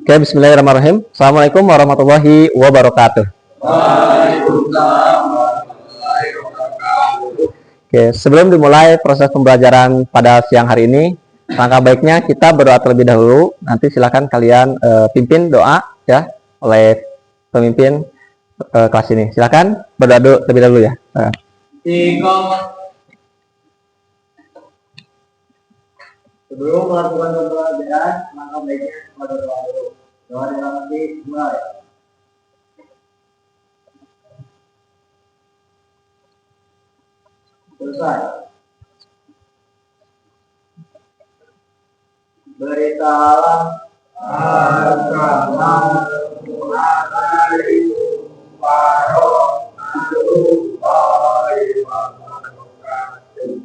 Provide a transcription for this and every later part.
Oke, bismillahirrahmanirrahim. Assalamualaikum warahmatullahi wabarakatuh. Waalaikumsalam warahmatullahi wabarakatuh. Oke, sebelum dimulai proses pembelajaran pada siang hari ini, langkah baiknya kita berdoa terlebih dahulu. Nanti silakan kalian pimpin doa ya oleh pemimpin kelas ini. Silakan berdoa dulu terlebih dahulu ya. Sebelum melakukan pembelajaran, langkah baiknya kita berdoa dulu. Doa dalam hati mulai. Selesai. Beritalah Assalamualaikum warahmatullahi wabarakatuh.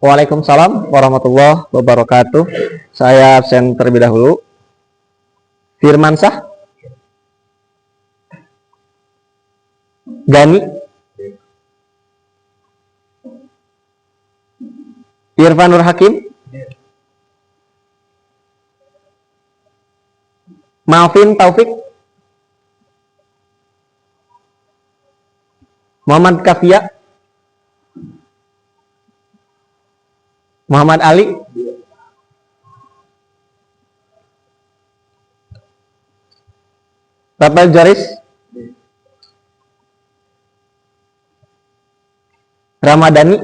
Waalaikumsalam warahmatullahi wabarakatuh. Saya absen terlebih dahulu. Firmansyah, Gani, Irfanur Hakim, Malvin Taufik, Muhammad Kafia, Muhammad Ali, Rafael Joris, Ramadhani,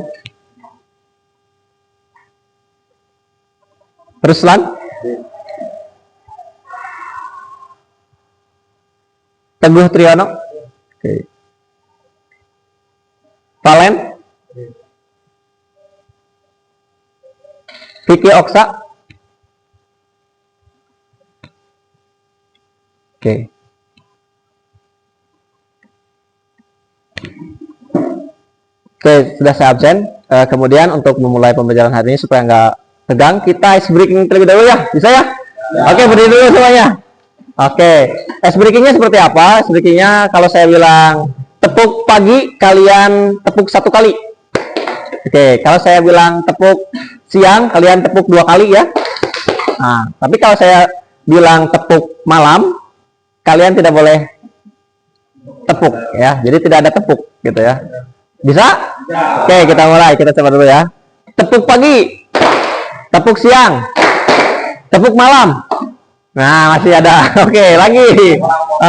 Ruslan, Teguh Triyono, Valen, Vicky Oksa. Oke. Oke, sudah saya absen. Kemudian untuk memulai pembelajaran hari ini supaya nggak tegang, kita ice breaking terlebih dahulu ya. Bisa ya? Oke, berdiri dulu semuanya. Oke, ice breakingnya seperti apa? Ice breakingnya kalau saya bilang tepuk pagi, kalian tepuk 1 kali. Oke, kalau saya bilang tepuk siang, kalian tepuk 2 kali ya. Nah, tapi kalau saya bilang tepuk malam, kalian tidak boleh tepuk ya. Jadi tidak ada tepuk gitu ya. Bisa? Oke, kita mulai. Kita coba dulu ya. Tepuk pagi, tepuk siang, tepuk malam. Nah, masih ada. Oke, lagi.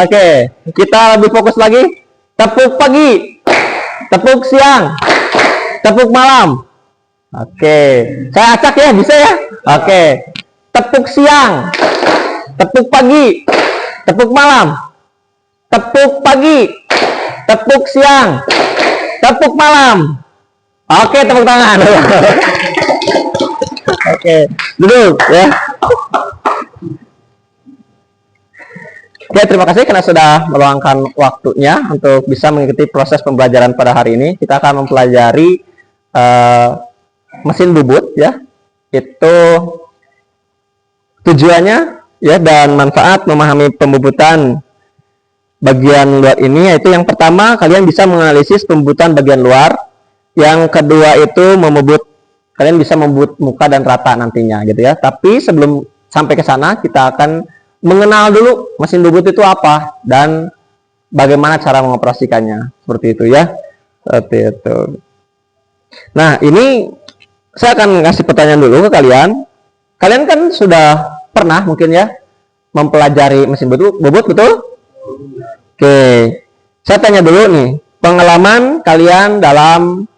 Oke, kita lebih fokus lagi. Tepuk pagi, tepuk siang, tepuk malam. Oke, saya acak ya, bisa ya? Oke, tepuk siang, tepuk pagi, tepuk malam, tepuk pagi, tepuk siang, tepuk malam. Oke, tepuk tangan. Oke, duduk ya. Oke, terima kasih karena sudah meluangkan waktunya untuk bisa mengikuti proses pembelajaran pada hari ini. Kita akan mempelajari mesin bubut ya. Itu tujuannya ya dan manfaat memahami pembubutan bagian luar ini, yaitu yang pertama kalian bisa menganalisis pembubutan bagian luar. Yang kedua itu kalian bisa membubut muka dan rata nantinya gitu ya. Tapi sebelum sampai ke sana kita akan mengenal dulu mesin bubut itu apa dan bagaimana cara mengoperasikannya, seperti itu ya. Seperti itu. Nah, ini saya akan ngasih pertanyaan dulu ke kalian. Kalian kan sudah pernah mungkin ya mempelajari mesin bubut, betul? Oke, saya tanya dulu nih, pengalaman kalian dalam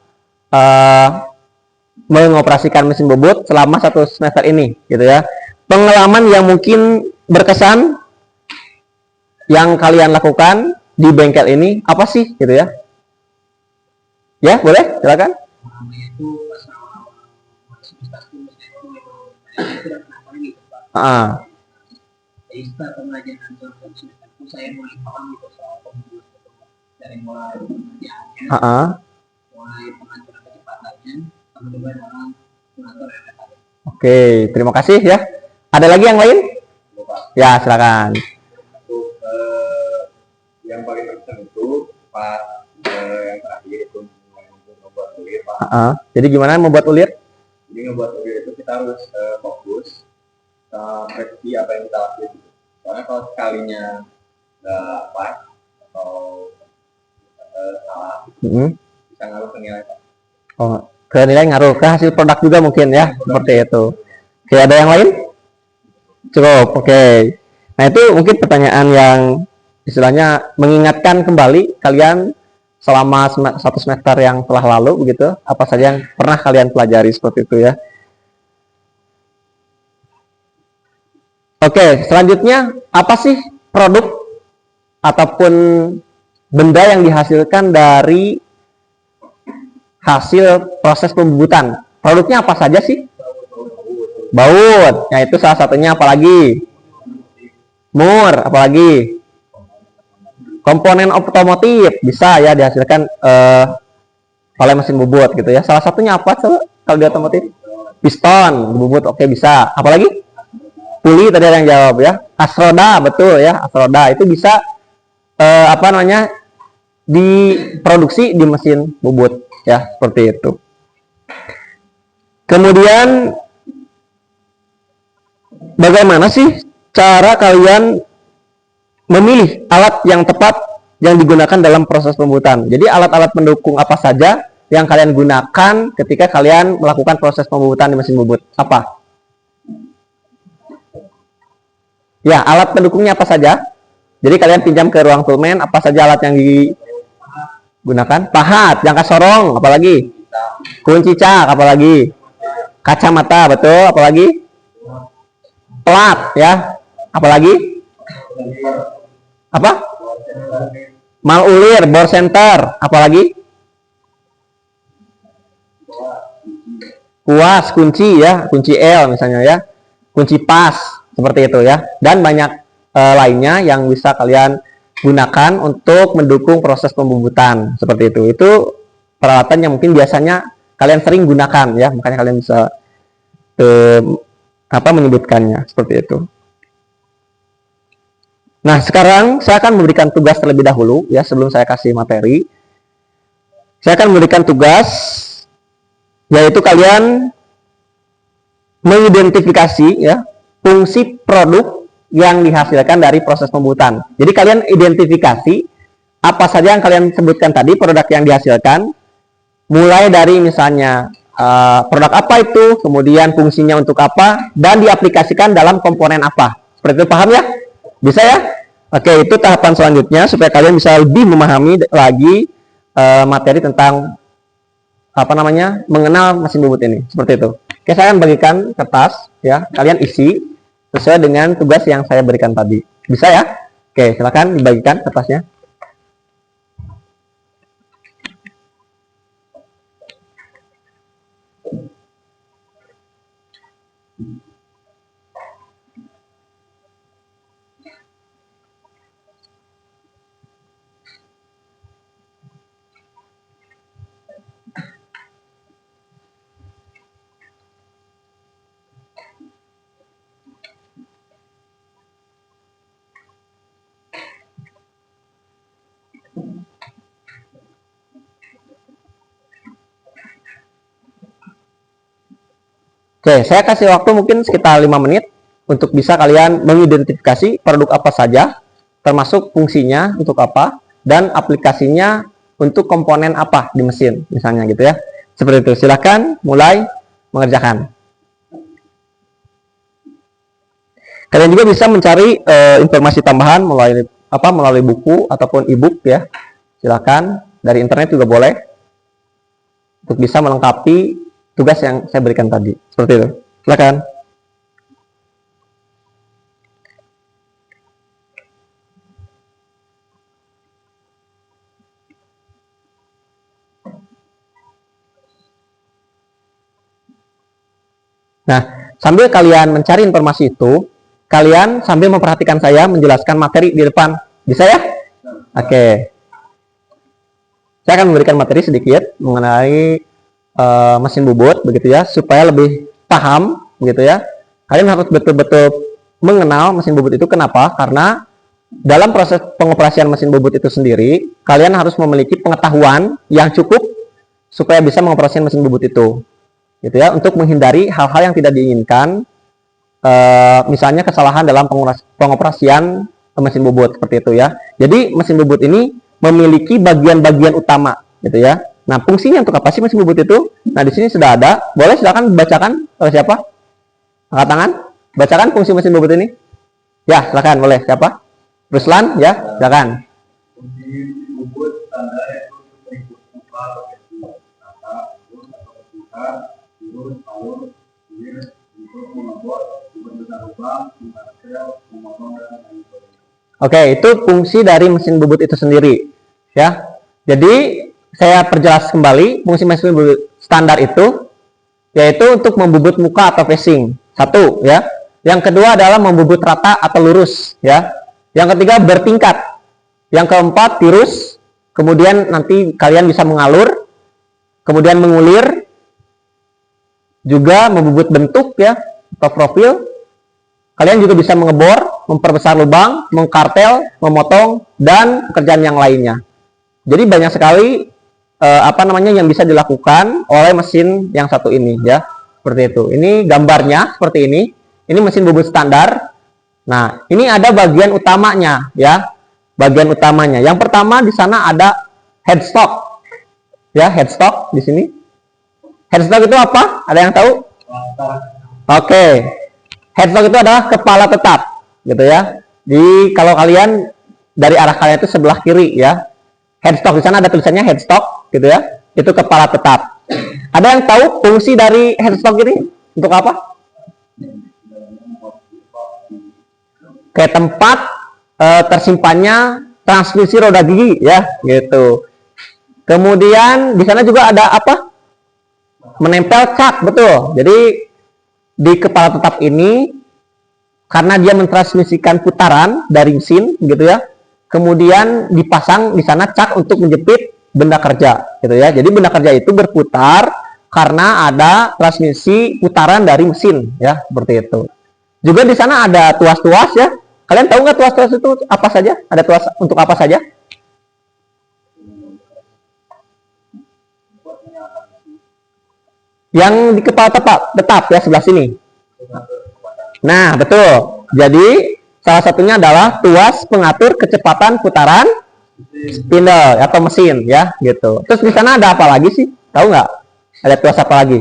mengoperasikan mesin bubut selama 1 semester ini, gitu ya. Pengalaman yang mungkin berkesan yang kalian lakukan di bengkel ini apa sih, gitu ya? Ya, boleh, silakan. Jadi setelah pembelajaran saya mulai paham gitu soal komputer dari mulai pengerjaannya, mulai pengaturan kecepatannya, sampai juga dalam mengatur elektrik. Oke, terima kasih ya. Ada lagi yang lain? Ya, silakan. Untuk yang paling penting itu pas yang terakhir itu membuat ulir, Pak. Jadi gimana membuat ulir? Jadi Jadi ngebuat review itu kita harus fokus prediksi apa yang kita lakuin. Soalnya kalau sekalinya nggak pas atau salah, bisa ngaruh ke nilai. Oh, ke nilai ngaruh ke hasil produk juga mungkin ya, seperti itu. Oke, ada yang lain? Cukup, oke. Nah, itu mungkin pertanyaan yang istilahnya mengingatkan kembali kalian selama satu semester yang telah lalu begitu, apa saja yang pernah kalian pelajari seperti itu ya. Oke, selanjutnya apa sih produk ataupun benda yang dihasilkan dari hasil proses pembubutan? Produknya apa saja sih? Baut, ya itu salah satunya. Apalagi? Mur, apalagi? Komponen otomotif bisa ya dihasilkan oleh mesin bubut gitu ya. Salah satunya apa kalau di otomotif? Piston, bubut, oke bisa. Apalagi? Puli tadi ada yang jawab ya. Asroda, betul ya. Asroda itu bisa diproduksi di mesin bubut ya, seperti itu. Kemudian bagaimana sih cara kalian memilih alat yang tepat yang digunakan dalam proses pembubutan? Jadi alat-alat pendukung apa saja yang kalian gunakan ketika kalian melakukan proses pembubutan di mesin bubut? Apa? Ya, alat pendukungnya apa saja? Jadi kalian pinjam ke ruang toolman, apa saja alat yang digunakan? Pahat, jangka sorong, apalagi? Kunci cak, apalagi? Kacamata, betul, apalagi? Plat, ya, apalagi? Apa? Mal ulir, bor center, apalagi? Kuas, kunci ya, kunci L misalnya ya, kunci pas, seperti itu ya, dan banyak lainnya yang bisa kalian gunakan untuk mendukung proses pembubutan seperti itu. Itu peralatan yang mungkin biasanya kalian sering gunakan ya, makanya kalian bisa menyebutkannya seperti itu. Nah, sekarang saya akan memberikan tugas terlebih dahulu ya, sebelum saya kasih materi. Saya akan memberikan tugas, yaitu kalian mengidentifikasi ya fungsi produk yang dihasilkan dari proses pembubutan. Jadi kalian identifikasi apa saja yang kalian sebutkan tadi, produk yang dihasilkan, mulai dari misalnya produk apa itu, kemudian fungsinya untuk apa, dan diaplikasikan dalam komponen apa. Seperti itu, paham ya? Bisa ya? Oke, itu tahapan selanjutnya supaya kalian bisa lebih memahami lagi materi tentang mengenal mesin bubut ini. Seperti itu. Oke, saya akan bagikan kertas ya, kalian isi sesuai dengan tugas yang saya berikan tadi. Bisa ya? Oke, silakan dibagikan kertasnya. Oke, saya kasih waktu mungkin sekitar 5 menit untuk bisa kalian mengidentifikasi produk apa saja, termasuk fungsinya untuk apa, dan aplikasinya untuk komponen apa di mesin, misalnya gitu ya. Seperti itu, silahkan mulai mengerjakan. Kalian juga bisa mencari informasi tambahan melalui buku ataupun e-book ya. Silahkan, dari internet juga boleh, untuk bisa melengkapi tugas yang saya berikan tadi. Seperti itu. Silakan. Nah, sambil kalian mencari informasi itu, kalian sambil memperhatikan saya menjelaskan materi di depan. Bisa ya? Oke. Saya akan memberikan materi sedikit mengenai mesin bubut begitu ya, supaya lebih paham begitu ya. Kalian harus betul-betul mengenal mesin bubut itu. Kenapa? Karena dalam proses pengoperasian mesin bubut itu sendiri, kalian harus memiliki pengetahuan yang cukup supaya bisa mengoperasikan mesin bubut itu. gitu ya, untuk menghindari hal-hal yang tidak diinginkan, misalnya kesalahan dalam pengoperasian mesin bubut seperti itu ya. Jadi mesin bubut ini memiliki bagian-bagian utama gitu ya. Nah, fungsinya untuk apa sih mesin bubut itu? Nah, di sini sudah ada. Boleh silakan bacakan oleh siapa? Angkat tangan. Bacakan fungsi mesin bubut ini. Ya, silakan boleh. Siapa? Ruslan ya, silakan. Fungsi bubut standar yaitu berikut buka, kata, atau virus, alur, virus, untuk mengebor, membesar lubang, memparcel, memotong, dan lain sebagainya. Oke, itu fungsi dari mesin bubut itu sendiri. Ya, jadi saya perjelas kembali fungsi mesin bubut standar itu, yaitu untuk membubut muka atau facing. Satu, ya. Yang kedua adalah membubut rata atau lurus, ya. Yang ketiga bertingkat. Yang keempat tirus. Kemudian nanti kalian bisa mengalur, kemudian mengulir, juga membubut bentuk ya atau profil. Kalian juga bisa mengebor, memperbesar lubang, mengkartel, memotong, dan pekerjaan yang lainnya. Jadi banyak sekali yang bisa dilakukan oleh mesin yang satu ini ya, seperti itu. Ini gambarnya seperti ini. Ini mesin bubut standar. Nah, ini ada bagian utamanya ya. Bagian utamanya. Yang pertama di sana ada headstock. Ya, headstock di sini. Headstock itu apa? Ada yang tahu? Oke. Headstock itu adalah kepala tetap, gitu ya. Di kalau kalian dari arah kalian itu sebelah kiri ya. Headstock di sana ada tulisannya headstock, gitu ya. Itu kepala tetap. Ada yang tahu fungsi dari headstock ini untuk apa? Kayak tempat tersimpannya transmisi roda gigi ya, gitu. Kemudian di sana juga ada apa? Menempel cak, betul. Jadi di kepala tetap ini karena dia mentransmisikan putaran dari mesin, gitu ya. Kemudian dipasang di sana cak untuk menjepit benda kerja, gitu ya. Jadi benda kerja itu berputar karena ada transmisi putaran dari mesin, ya, seperti itu. Juga di sana ada tuas-tuas ya. Kalian tahu nggak tuas-tuas itu apa saja? Ada tuas untuk apa saja? Yang di kepala tetap ya, sebelah sini. Nah, betul. Jadi salah satunya adalah tuas pengatur kecepatan putaran spindle atau mesin ya, gitu. Terus di sana ada apa lagi sih? Tahu nggak? Ada tuas apa lagi?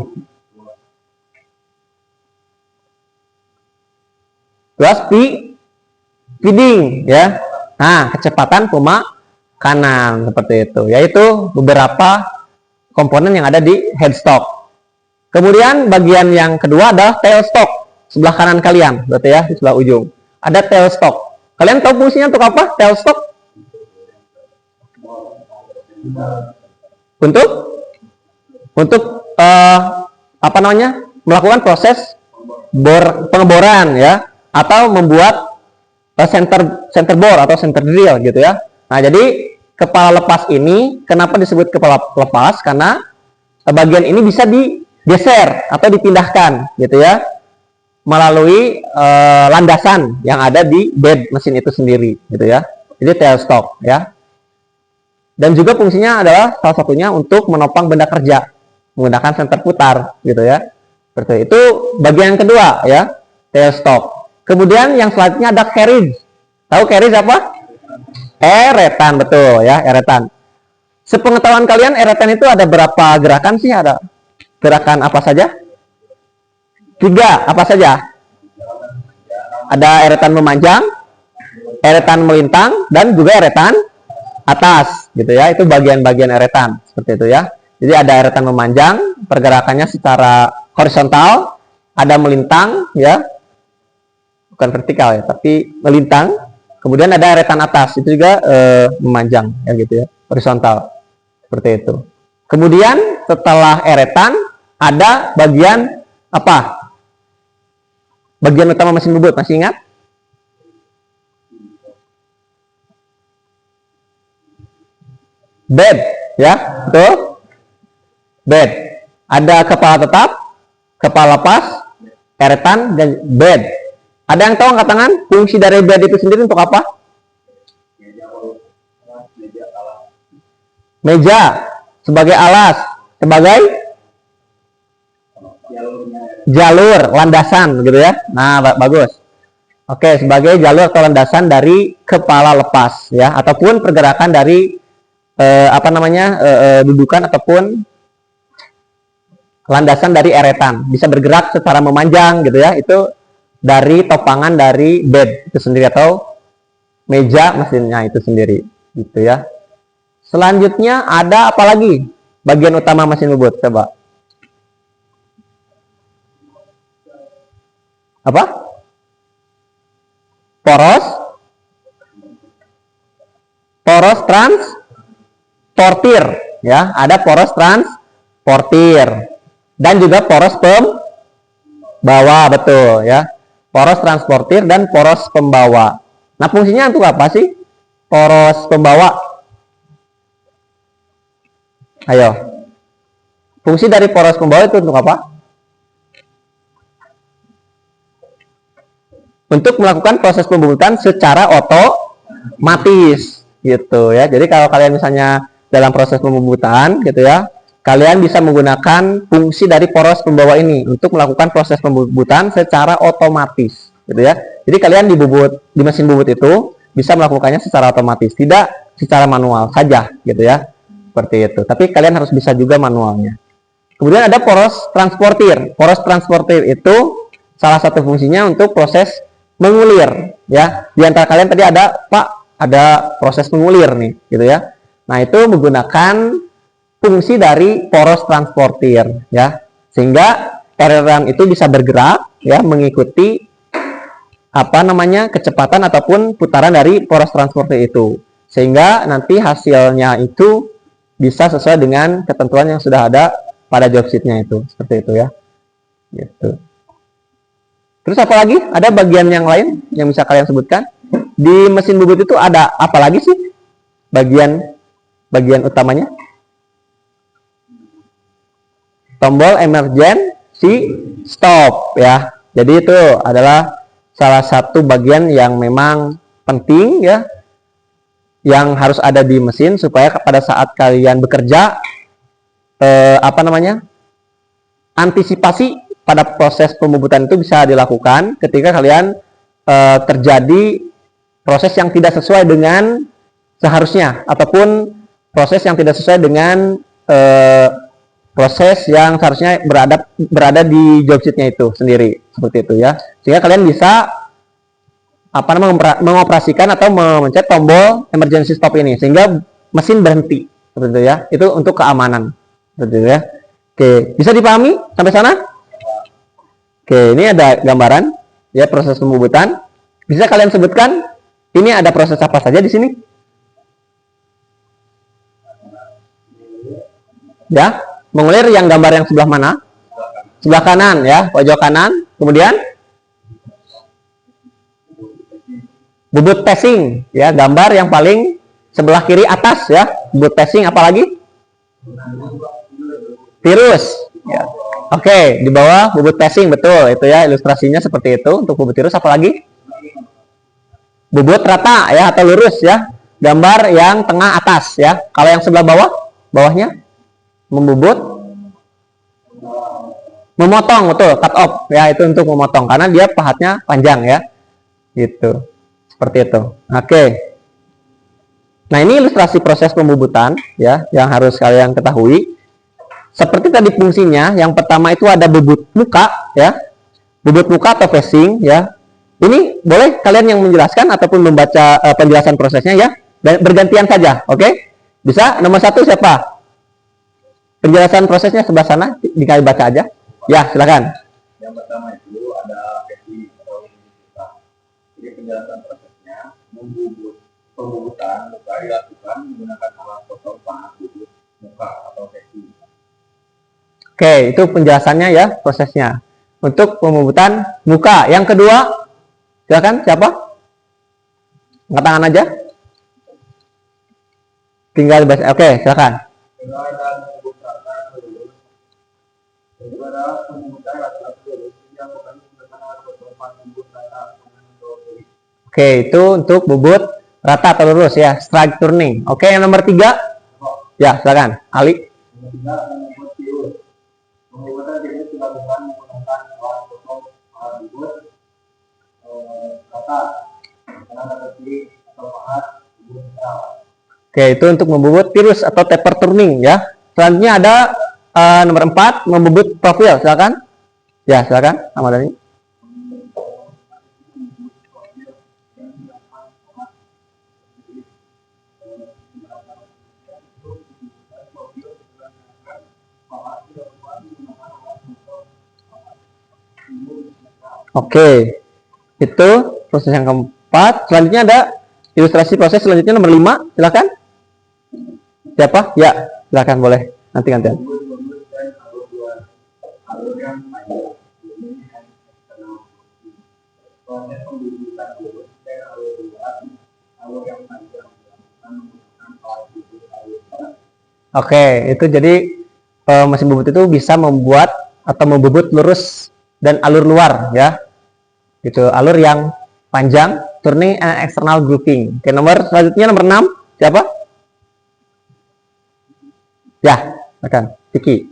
Tuas feeding ya. Nah, kecepatan pemakanan seperti itu. Yaitu beberapa komponen yang ada di headstock. Kemudian bagian yang kedua adalah tailstock. Sebelah kanan kalian, berarti ya, di sebelah ujung. Ada tailstock. Kalian tahu fungsinya untuk apa? Tailstock? Untuk melakukan proses pengeboran ya, atau membuat center bore atau center drill gitu ya. Nah, jadi kepala lepas ini kenapa disebut kepala lepas? Karena bagian ini bisa digeser atau dipindahkan gitu ya, melalui landasan yang ada di bed mesin itu sendiri gitu ya. Jadi tailstock ya. Dan juga fungsinya adalah salah satunya untuk menopang benda kerja menggunakan senter putar gitu ya. Seperti itu bagian yang kedua ya, tailstock. Kemudian yang selanjutnya ada carriage. Tahu carriage apa? Eretan, betul ya, eretan. Sepengetahuan kalian, eretan itu ada berapa gerakan sih? Ada gerakan apa saja? 3, apa saja? Ada eretan memanjang, eretan melintang, dan juga eretan atas, gitu ya. Itu bagian-bagian eretan, seperti itu ya. Jadi ada eretan memanjang, pergerakannya secara horizontal, ada melintang, ya, bukan vertikal ya, tapi melintang. Kemudian ada eretan atas, itu juga memanjang, ya gitu ya, horizontal, seperti itu. Kemudian setelah eretan ada bagian apa? Bagian utama mesin bubut, masih ingat? Bed, ya, betul? Bed. Ada kepala tetap, kepala lepas, eretan, dan bed. Ada yang tahu angkat tangan? Fungsi dari bed itu sendiri untuk apa? Meja sebagai alas, sebagai jalur landasan gitu ya. Nah, bagus. Oke, sebagai jalur atau landasan dari kepala lepas ya, ataupun pergerakan dari dudukan ataupun landasan dari eretan, bisa bergerak secara memanjang gitu ya. Itu dari topangan dari bed itu sendiri atau meja mesinnya itu sendiri gitu ya. Selanjutnya ada apa lagi bagian utama mesin bubut, coba apa? Poros transportir ya, ada poros transportir dan juga poros pembawa, betul ya, poros transportir dan poros pembawa. Nah, fungsinya untuk apa sih poros pembawa? Ayo, fungsi dari poros pembawa itu untuk apa? Untuk melakukan proses pembubutan secara otomatis gitu ya. Jadi kalau kalian misalnya dalam proses pembubutan gitu ya, kalian bisa menggunakan fungsi dari poros pembawa ini untuk melakukan proses pembubutan secara otomatis gitu ya. Jadi kalian di mesin bubut itu bisa melakukannya secara otomatis, tidak secara manual saja gitu ya. Seperti itu. Tapi kalian harus bisa juga manualnya. Kemudian ada poros transportir. Poros transportir itu salah satu fungsinya untuk proses mengulir ya. Di antara kalian tadi ada ada proses mengulir nih gitu ya. Nah, itu menggunakan fungsi dari poros transportir ya, sehingga eretan itu bisa bergerak ya mengikuti kecepatan ataupun putaran dari poros transportir itu, sehingga nanti hasilnya itu bisa sesuai dengan ketentuan yang sudah ada pada job sheet-nya itu, seperti itu ya gitu. Terus apa lagi? Ada bagian yang lain yang bisa kalian sebutkan? Di mesin bubut itu ada apa lagi sih? Bagian utamanya? Tombol emergency stop ya. Jadi itu adalah salah satu bagian yang memang penting ya, yang harus ada di mesin supaya pada saat kalian bekerja antisipasi pada proses pembubutan itu bisa dilakukan ketika kalian terjadi proses yang tidak sesuai dengan seharusnya, ataupun proses yang tidak sesuai dengan proses yang seharusnya berada di job sheet-nya itu sendiri, seperti itu ya. Sehingga kalian bisa mengoperasikan atau memencet tombol emergency stop ini sehingga mesin berhenti, seperti itu ya. Itu untuk keamanan, seperti itu ya. Oke, bisa dipahami sampai sana? Oke, ini ada gambaran ya proses pembubutan. Bisa kalian sebutkan ini ada proses apa saja di sini? Ya, mengulir yang gambar yang sebelah mana? Sebelah kanan ya, pojok kanan. Kemudian bubut passing ya, gambar yang paling sebelah kiri atas ya. Bubut passing apalagi? Virus ya. Oke, di bawah bubut passing, betul itu ya, ilustrasinya seperti itu untuk bubut virus. Apalagi? Bubut rata ya atau lurus ya, gambar yang tengah atas ya. Kalau yang sebelah bawahnya membubut, memotong, betul, cut off ya, itu untuk memotong karena dia pahatnya panjang ya, gitu, seperti itu. Oke, nah ini ilustrasi proses pembubutan ya yang harus kalian ketahui. Seperti tadi fungsinya, yang pertama itu ada bubut muka ya, bubut muka atau facing ya. Ini boleh kalian yang menjelaskan ataupun membaca penjelasan prosesnya ya, dan bergantian saja, oke? Bisa nomor 1 siapa? Penjelasan prosesnya sebelah sana, dikali baca aja. Ya, silakan. Yang pertama itu ada facing atau muka. Jadi penjelasan prosesnya, pembubutan muka dilakukan menggunakan alat potong pahat bubut muka atau facing. Oke, itu penjelasannya ya, prosesnya untuk pembubutan muka. Yang kedua, silakan, siapa? Angkat tangan aja. Tinggal baca. Oke, silakan. Oke, itu untuk bubut rata atau lurus ya, strike turning. Oke, yang nomor 3. Ya, silakan. Ali. Pembubutan virus dilakukan menggunakan Oke, itu untuk membobot virus atau taper turning ya. Selanjutnya ada nomor 4, membobot profil. Silakan. Ya, silakan, Ahmad Dhani. Oke, itu proses yang keempat. Selanjutnya ada ilustrasi proses selanjutnya nomor 5. Silakan. Siapa? Ya, silakan boleh. Nanti gantian. Oke, itu jadi mesin bubut itu bisa membuat atau membubut lurus dan alur luar ya. Gitu, alur yang panjang, turning and external grouping. Oke, nomor selanjutnya nomor 6. Siapa? Ya, akan Tiki.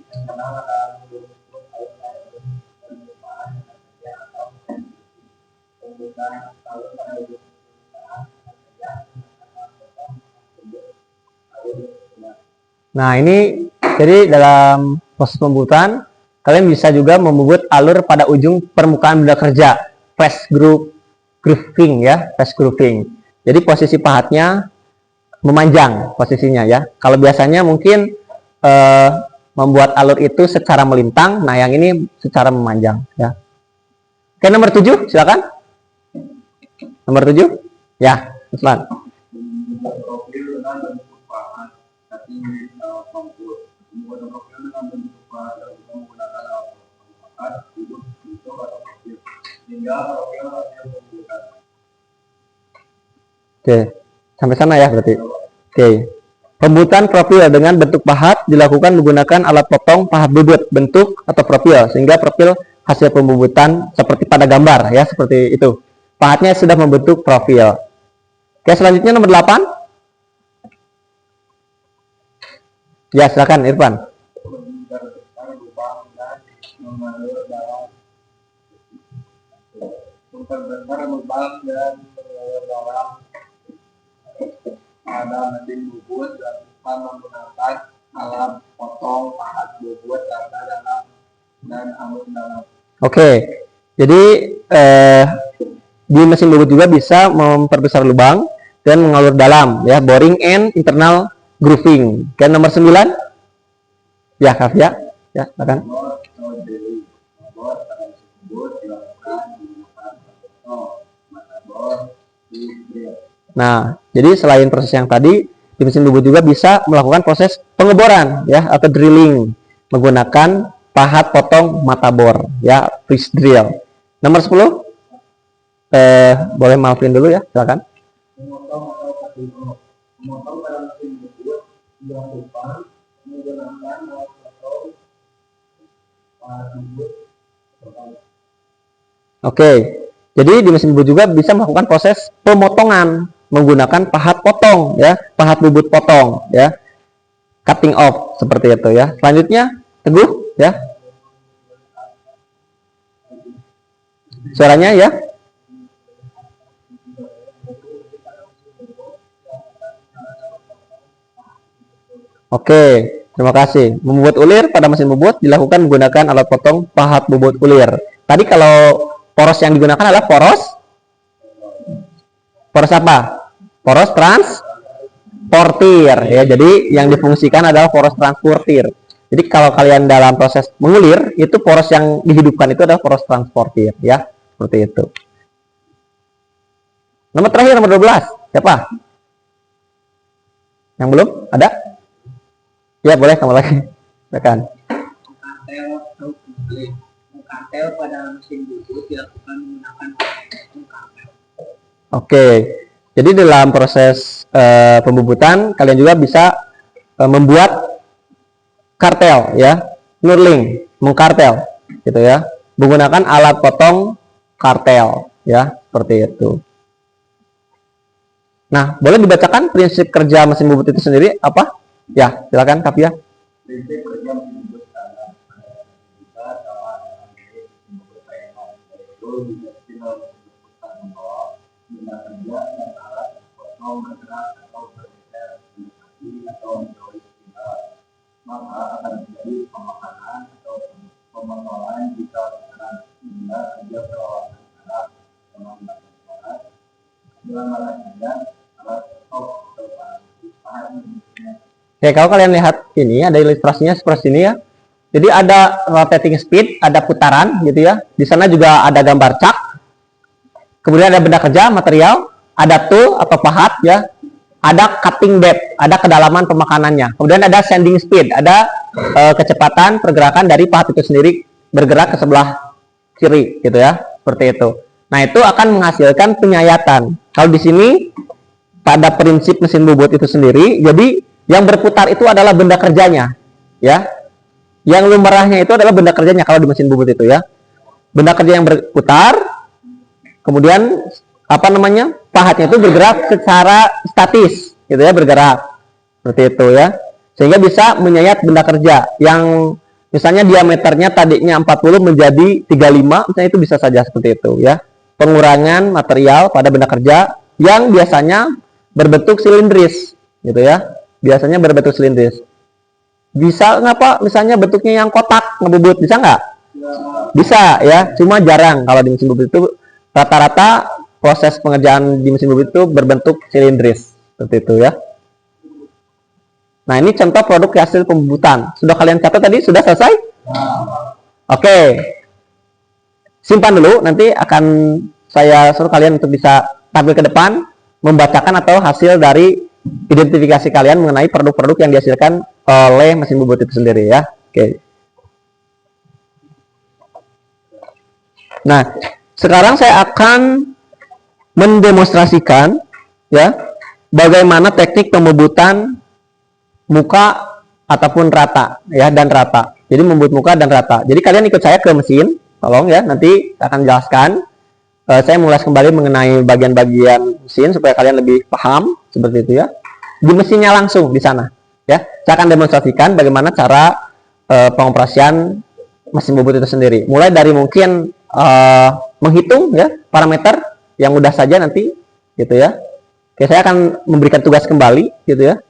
Nah, ini jadi dalam proses pembuatan kalian bisa juga membubut alur pada ujung permukaan benda kerja, face grooving ya, face grooving. Jadi posisi pahatnya memanjang posisinya ya. Kalau biasanya mungkin membuat alur itu secara melintang, nah yang ini secara memanjang ya. Oke, nomor 7, silakan. Nomor 7. Ya, Usman. Oke, sampai sana ya berarti. Oke. Pembuatan profil dengan bentuk pahat dilakukan menggunakan alat potong pahat bubut bentuk atau profil, sehingga profil hasil pembubutan seperti pada gambar ya, seperti itu. Pahatnya sudah membentuk profil. Oke, selanjutnya nomor 8. Ya, silakan Irfan. Ada mesin bubut dan menggunakan alat potong pahat bubut rata dalam dan alur dalam. Oke, jadi di mesin bubut juga bisa memperbesar lubang dan mengalur dalam ya, boring and internal grooving. Oke, nomor 9. Ya, Kafia. Ya, silakan. Nah, jadi selain proses yang tadi, di mesin bubut juga bisa melakukan proses pengeboran ya atau drilling menggunakan pahat potong mata bor ya, freeze drill. Nomor 10. Boleh maafin dulu ya, silakan. Oke, jadi di mesin bubut juga bisa melakukan proses pemotongan menggunakan pahat potong ya, pahat bubut potong ya, cutting off seperti itu ya. Selanjutnya Teguh ya, suaranya ya. Oke, terima kasih. Membuat ulir pada mesin bubut dilakukan menggunakan alat potong pahat bubut ulir. Tadi kalau poros yang digunakan adalah poros apa? Poros transportir ya. Jadi yang difungsikan adalah poros transportir. Jadi kalau kalian dalam proses mengulir, itu poros yang dihidupkan itu adalah poros transportir ya. Seperti itu. Nomor terakhir nomor 12. Siapa? Yang belum? Ada? Ya, boleh kamu lagi. Silakan. Kartel pada mesin bubut dilakukan menggunakan kartel. Oke, jadi dalam proses pembubutan kalian juga bisa membuat kartel ya, knurling, mengkartel gitu ya, menggunakan alat potong kartel ya, seperti itu. Nah, boleh dibacakan prinsip kerja mesin bubut itu sendiri apa? Ya, silakan Kapia. Prinsip kerja mesin bubut Oke, kalau kalian lihat ini ada ilustrasinya seperti ini ya. Jadi ada rotating speed, ada putaran gitu ya. Di sana juga ada gambar cak. Kemudian ada benda kerja, material, ada tool atau pahat ya. Ada cutting depth, ada kedalaman pemakanannya. Kemudian ada sending speed, ada kecepatan pergerakan dari pahat itu sendiri bergerak ke sebelah kiri gitu ya. Seperti itu. Nah, itu akan menghasilkan penyayatan. Kalau di sini pada prinsip mesin bobot itu sendiri, jadi yang berputar itu adalah benda kerjanya, ya. Yang lumrahnya itu adalah benda kerjanya kalau di mesin bobot itu ya. Benda kerja yang berputar, kemudian apa namanya? Pahatnya itu bergerak secara statis, gitu ya, bergerak. Seperti itu ya. Sehingga bisa menyayat benda kerja yang misalnya diameternya tadinya 40 menjadi 35, misalnya itu bisa saja seperti itu ya. Pengurangan material pada benda kerja yang biasanya berbentuk silindris gitu ya, biasanya berbentuk silindris. Bisa nggak Pak misalnya bentuknya yang kotak ngebubut, bisa nggak? Bisa ya, cuma jarang kalau di mesin bubut itu. Rata-rata proses pengerjaan di mesin bubut itu berbentuk silindris seperti itu ya. Nah, ini contoh produk hasil pembubutan. Sudah kalian catat tadi? Sudah selesai? Oke. Simpan dulu, nanti akan saya suruh kalian untuk bisa tampil ke depan, membacakan atau hasil dari identifikasi kalian mengenai produk-produk yang dihasilkan oleh mesin bubut itu sendiri ya. Oke. Nah, sekarang saya akan mendemonstrasikan ya bagaimana teknik pembubutan muka ataupun rata ya, dan rata. Jadi membubut muka dan rata. Jadi kalian ikut saya ke mesin, tolong ya, nanti akan jelaskan. Saya mengulas kembali mengenai bagian-bagian mesin supaya kalian lebih paham seperti itu ya. Di mesinnya langsung di sana ya. Saya akan demonstrasikan bagaimana cara pengoperasian mesin bubut itu sendiri. Mulai dari mungkin menghitung ya parameter yang mudah saja nanti gitu ya. Oke, saya akan memberikan tugas kembali gitu ya.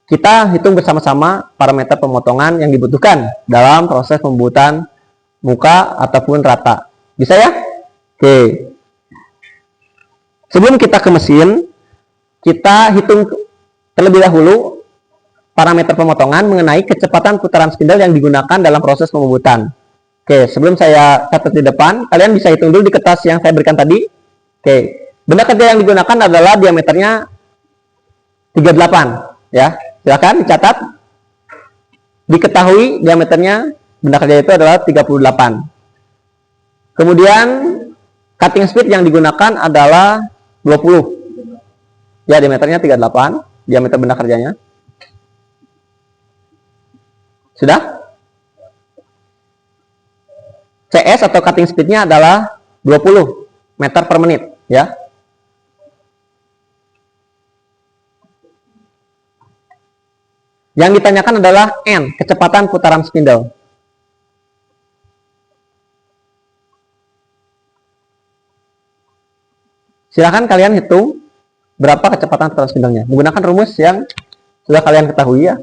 Kita hitung bersama-sama parameter pemotongan yang dibutuhkan dalam proses pembubutan muka ataupun rata. Bisa ya? Oke. Sebelum kita ke mesin, kita hitung terlebih dahulu parameter pemotongan mengenai kecepatan putaran spindle yang digunakan dalam proses pembubutan. Oke, sebelum saya catat di depan, kalian bisa hitung dulu di kertas yang saya berikan tadi. Oke, benda kerja yang digunakan adalah diameternya 38 ya. Silakan dicatat. Diketahui diameternya benda kerja itu adalah 38. Kemudian cutting speed yang digunakan adalah 20. Ya, diameternya 38, diameter benda kerjanya. Sudah? CS atau cutting speednya adalah 20 meter per menit ya. Yang ditanyakan adalah N, kecepatan putaran spindle. Silahkan kalian hitung berapa kecepatan putaran spindle-nya menggunakan rumus yang sudah kalian ketahui ya.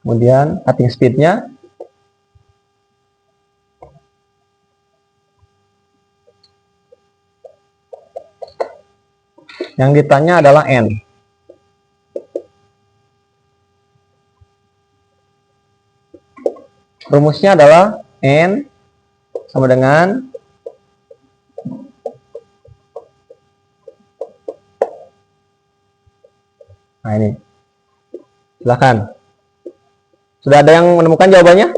Kemudian cutting speed-nya yang ditanya adalah N. Rumusnya adalah N sama dengan nah ini. Silakan. Sudah ada yang menemukan jawabannya?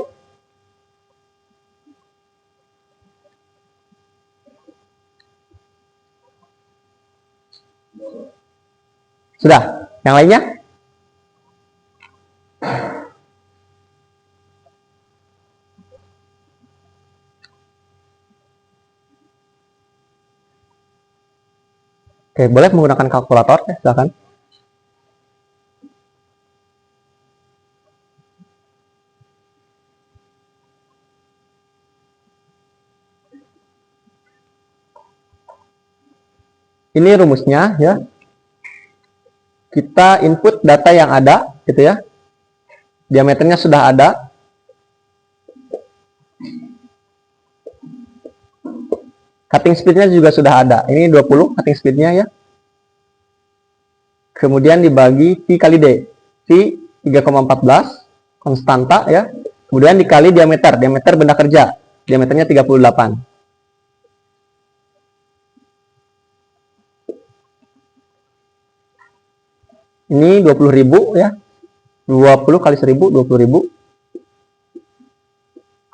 Sudah. Yang lainnya? Oke, boleh menggunakan kalkulator ya, silakan. Ini rumusnya ya. Kita input data yang ada, gitu ya. Diameternya sudah ada. Cutting speednya juga sudah ada. Ini 20 cutting speednya ya. Kemudian dibagi Pi kali D. Pi 3,14 konstanta ya. Kemudian dikali diameter. Diameter benda kerja. Diameternya 38. Ini 20.000 ya. 20 kali 1000, 20.000.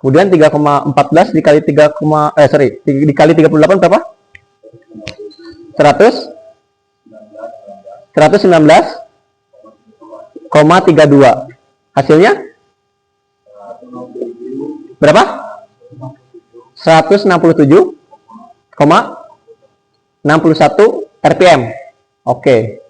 Kemudian 3,14 dikali 3, dikali 38 berapa? 119,32. Hasilnya berapa? 167,61 rpm. Oke.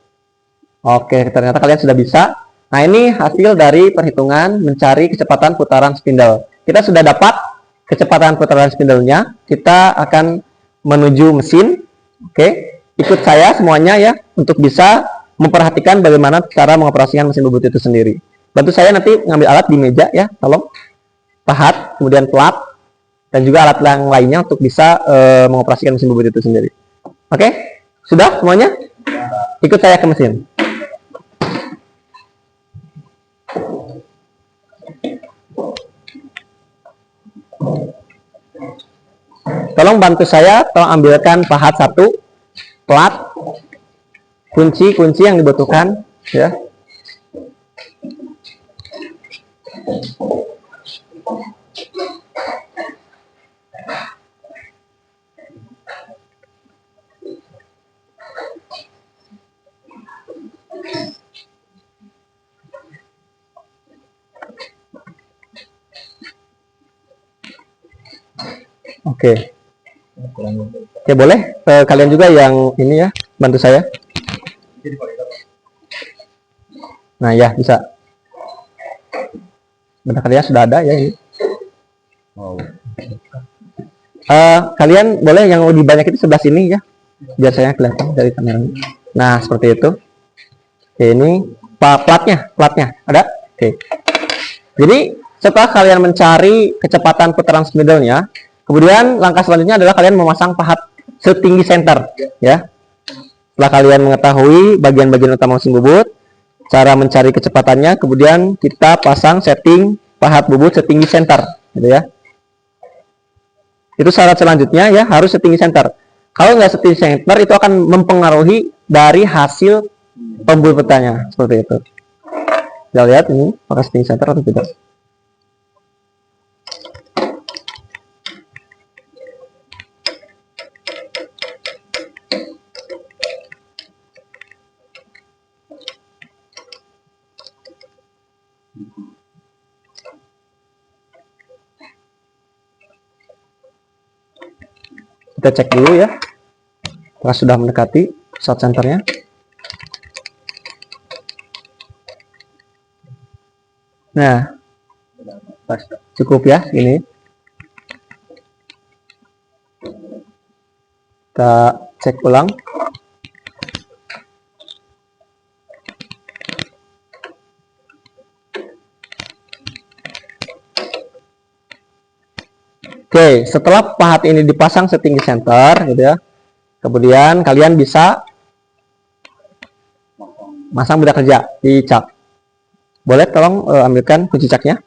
Oke, ternyata kalian sudah bisa. Nah, ini hasil dari perhitungan mencari kecepatan putaran spindle. Kita sudah dapat kecepatan putaran spindle-nya. Kita akan menuju mesin. Oke, ikut saya semuanya ya untuk bisa memperhatikan bagaimana cara mengoperasikan mesin bubut itu sendiri. Bantu saya nanti ngambil alat di meja ya, tolong. Pahat, kemudian plat, dan juga alat yang lainnya untuk bisa mengoperasikan mesin bubut itu sendiri. Oke, sudah semuanya? Ikut saya ke mesin. Tolong bantu saya, tolong ambilkan pahat 1, plat, kunci-kunci yang dibutuhkan ya. Oke. Oke, boleh kalian juga yang ini ya, bantu saya. Nah, ya, bisa. Benda kerja sudah ada ya ini. Kalian boleh yang lebih banyak itu sebelah sini ya, biar saya kelihatan dari kamera. Nah, seperti itu. Oke, ini platnya ada. Oke. Jadi setelah kalian mencari kecepatan putaran spindle-nya, kemudian langkah selanjutnya adalah kalian memasang pahat setinggi senter ya. Setelah kalian mengetahui bagian-bagian utama mesin bubut, cara mencari kecepatannya, kemudian kita pasang setting pahat bubut setinggi senter gitu ya. Itu syarat selanjutnya ya, harus setinggi senter. Kalau nggak setinggi senter itu akan mempengaruhi dari hasil pembubutannya seperti itu. Kita lihat ini apakah setinggi senter atau tidak. Kita cek dulu ya, apakah sudah mendekati pusat senternya. Nah, cukup ya ini. Kita cek ulang. Oke, setelah pahat ini dipasang setinggi senter, gitu ya. Kemudian kalian bisa masang benda kerja di cak. Boleh tolong ambilkan kunci caknya.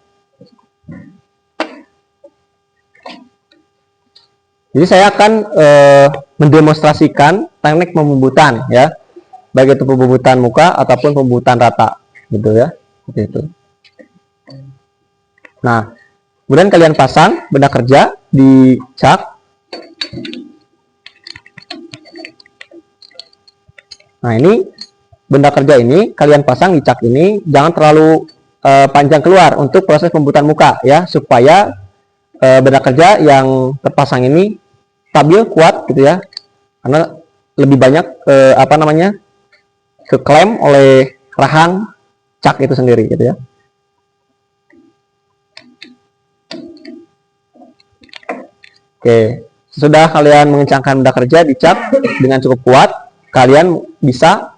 Jadi saya akan mendemonstrasikan teknik pembubutan ya, baik itu pembubutan muka ataupun pembubutan rata, gitu ya, seperti itu. Nah, kemudian kalian pasang benda kerja di cak. Nah, ini benda kerja ini kalian pasang di cak ini, jangan terlalu panjang keluar untuk proses pembubutan muka ya, supaya benda kerja yang terpasang ini stabil, kuat gitu ya, karena lebih banyak keklaim oleh rahang cak itu sendiri gitu ya. Oke, sudah kalian mengencangkan benda kerja di cak dengan cukup kuat, kalian bisa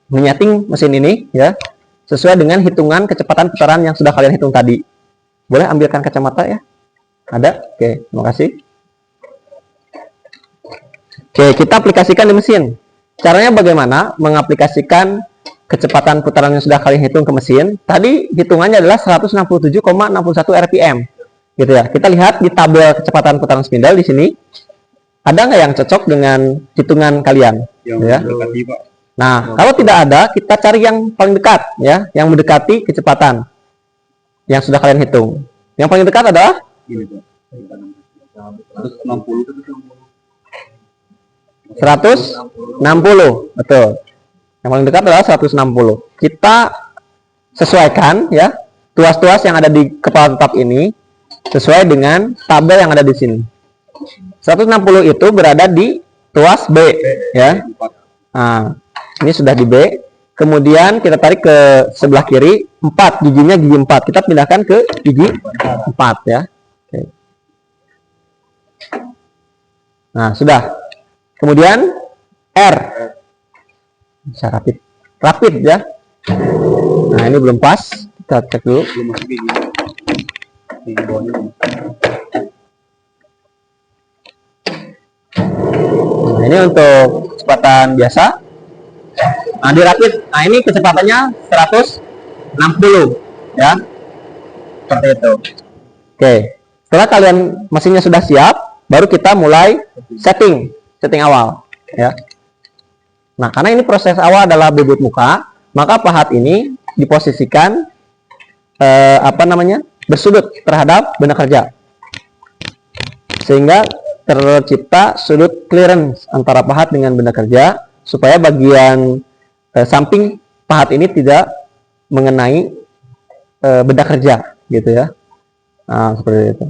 menyeting mesin ini ya sesuai dengan hitungan kecepatan putaran yang sudah kalian hitung tadi. Boleh ambilkan kacamata ya? Ada? Oke, terima kasih. Oke, kita aplikasikan di mesin. Caranya bagaimana mengaplikasikan kecepatan putaran yang sudah kalian hitung ke mesin? Tadi hitungannya adalah 167,61 rpm. Gitu ya. Kita lihat di tabel kecepatan putaran spindle di sini. Ada nggak yang cocok dengan hitungan kalian? Ya. Nah, kalau tidak ada, kita cari yang paling dekat, ya, yang mendekati kecepatan yang sudah kalian hitung. Yang paling dekat adalah 160, betul. Yang paling dekat adalah 160. Kita sesuaikan, ya, tuas-tuas yang ada di kepala tetap ini sesuai dengan tabel yang ada di sini. 160 itu berada di tuas B, ya. Nah, ini sudah di B. Kemudian kita tarik ke sebelah kiri, 4, giginya gigi 4. Kita pindahkan ke gigi 4 ya. Oke. Nah, sudah. Kemudian R. Bisa rapid. Rapid ya. Nah, ini belum pas. Kita cek dulu. Nah, ini untuk kecepatan biasa. Nah, di rapid, nah ini kecepatannya 160 ya. Seperti itu. Oke. Setelah kalian mesinnya sudah siap, baru kita mulai setting awal ya. Nah, karena ini proses awal adalah bobot muka, maka pahat ini diposisikan bersudut terhadap benda kerja. Sehingga tercipta sudut clearance antara pahat dengan benda kerja supaya bagian samping pahat ini tidak mengenai benda kerja gitu ya. Nah, seperti itu.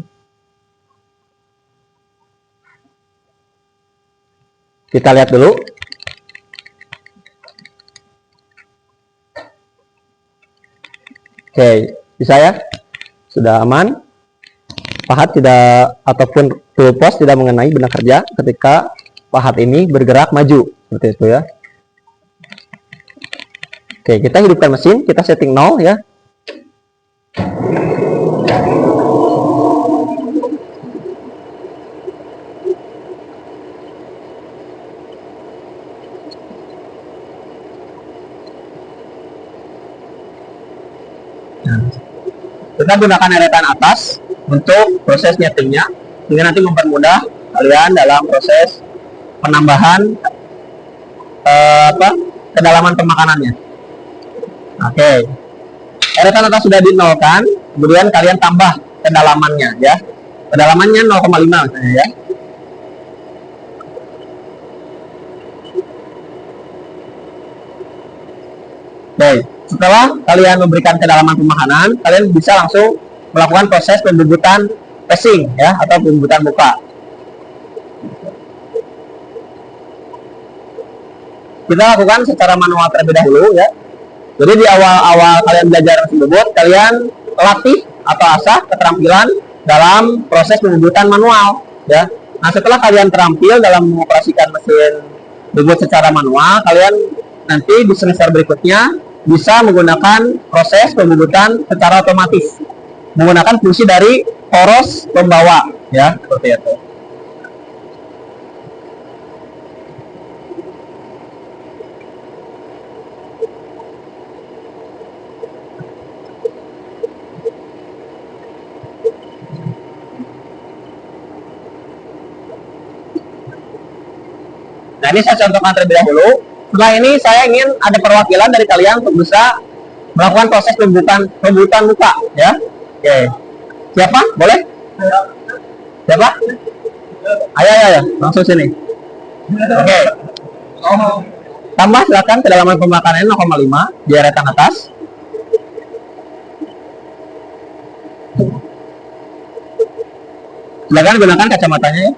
Kita lihat dulu. Oke, bisa ya? Sudah aman. Pahat tidak ataupun tool post tidak mengenai benda kerja ketika pahat ini bergerak maju seperti itu ya. Oke, kita hidupkan mesin, kita setting 0 ya. Kita gunakan eretan atas untuk proses nyetingnya, sehingga nanti mempermudah kalian dalam proses penambahan kedalaman pemakanannya. Oke, eretan atas sudah dinolkan, kemudian kalian tambah kedalamannya ya. Kedalamannya 0,5 misalnya ya. Baik, setelah kalian memberikan kedalaman pemakanan, kalian bisa langsung melakukan proses pembubutan passing ya, atau pembubutan muka. Kita lakukan secara manual terlebih dahulu ya. Jadi di awal-awal kalian belajar mesin bobot, kalian latih atau asah keterampilan dalam proses pembubutan manual ya. Nah, setelah kalian terampil dalam mengoperasikan mesin bobot secara manual, kalian nanti di semester berikutnya bisa menggunakan proses pembubutan secara otomatis menggunakan fungsi dari poros pembawa ya, seperti itu. Nah, ini saya contohkan terlebih dahulu. Setelah ini saya ingin ada perwakilan dari kalian untuk bisa melakukan proses pembubutan muka ya. Oke. Siapa? Boleh? Siapa? Ayo, langsung sini. Oke. Tambah silakan kedalaman pemakanannya 0,5 di eretan atas. Silakan gunakan kacamatanya ya.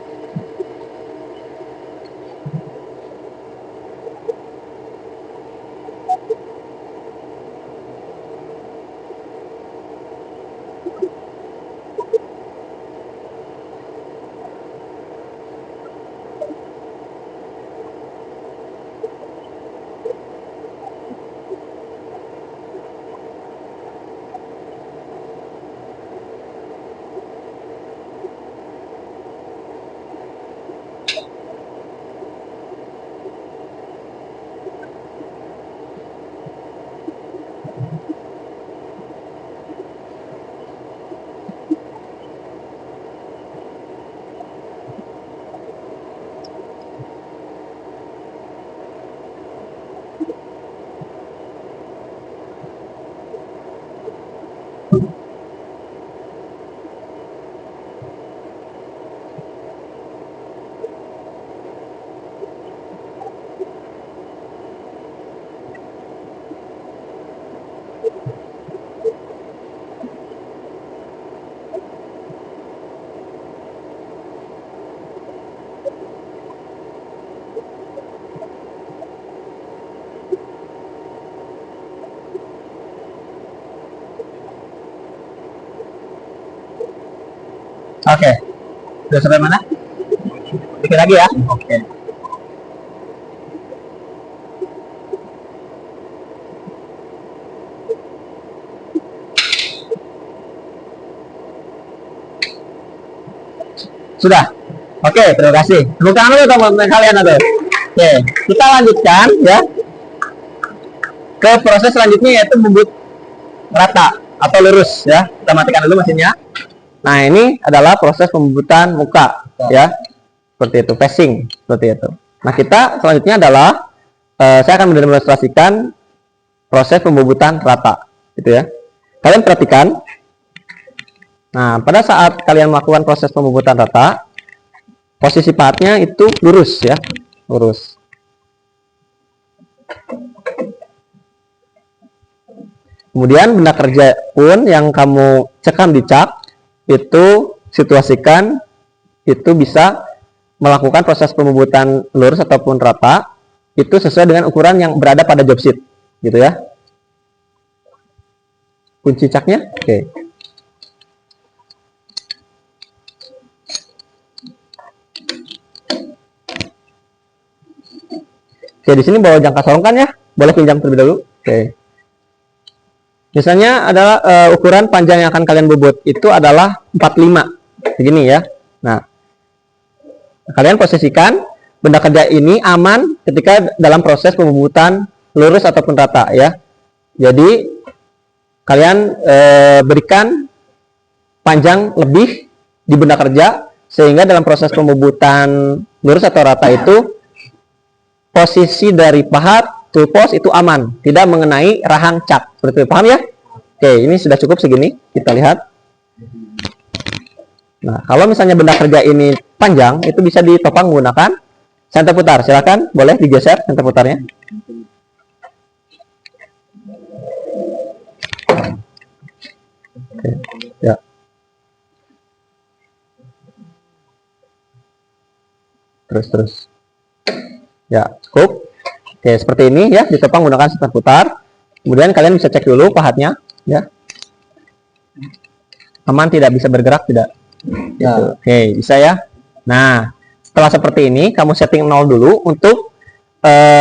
Oke. Sudah sampai mana? Dikit lagi ya. Oke. Sudah. Oke, terima kasih. Tepuk tangan dulu teman-teman kalian atau. Oke, kita lanjutkan ya ke proses selanjutnya yaitu membuat rata atau lurus ya. Kita matikan dulu mesinnya. Nah, ini adalah proses pembubutan muka ya. Seperti itu, passing seperti itu. Nah, kita selanjutnya adalah saya akan mendemonstrasikan proses pembubutan rata gitu ya. Kalian perhatikan. Nah, pada saat kalian melakukan proses pembubutan rata, posisi pahatnya itu lurus ya, lurus. Kemudian benda kerja pun yang kamu cekam di cat itu situasikan itu bisa melakukan proses pembubutan lurus ataupun rata itu sesuai dengan ukuran yang berada pada job sheet gitu ya. Kunci caknya, oke. Oke, di sini bawa jangka sorongkan ya. Boleh pinjam terlebih dahulu. Oke. Misalnya adalah ukuran panjang yang akan kalian bobot itu adalah 45. Begini ya. Nah, kalian posisikan benda kerja ini aman ketika dalam proses pembubutan lurus ataupun rata ya. Jadi kalian berikan panjang lebih di benda kerja sehingga dalam proses pembubutan lurus atau rata itu posisi dari pahat tool post itu aman, tidak mengenai rahang cat. Seperti itu, paham ya? Oke, ini sudah cukup segini. Kita lihat. Nah, kalau misalnya benda kerja ini panjang, itu bisa ditopang menggunakan senter putar. Silakan, boleh digeser senter putarnya. Oke, ya. Terus. Ya, cukup. Oke, seperti ini ya, ditopang menggunakan senter putar. Kemudian kalian bisa cek dulu pahatnya, ya. Aman, tidak bisa bergerak, tidak. Ya. Oke, bisa ya. Nah, setelah seperti ini, kamu setting 0 dulu untuk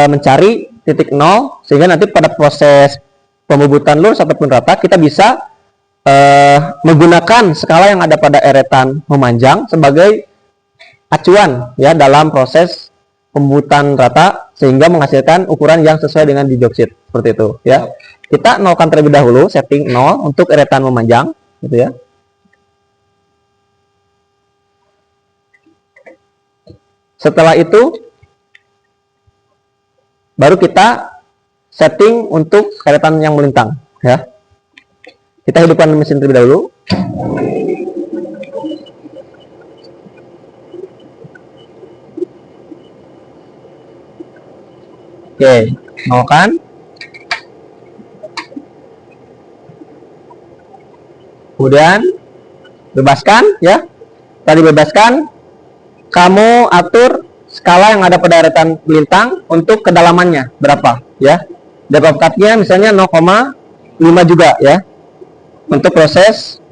mencari titik 0, sehingga nanti pada proses pembubutan lurus ataupun rata, kita bisa menggunakan skala yang ada pada eretan memanjang sebagai acuan ya dalam proses pembubutan rata sehingga menghasilkan ukuran yang sesuai dengan di job sheet seperti itu ya. Kita nolkan terlebih dahulu, setting 0 untuk eretan memanjang gitu ya. Setelah itu baru kita setting untuk eretan yang melintang ya. Kita hidupkan mesin terlebih dahulu. Oke, nolkan. Kemudian bebaskan ya. Tadi bebaskan, kamu atur skala yang ada pada eretan melintang untuk kedalamannya berapa ya. Depth of cut-nya misalnya 0,5 juga ya. Untuk proses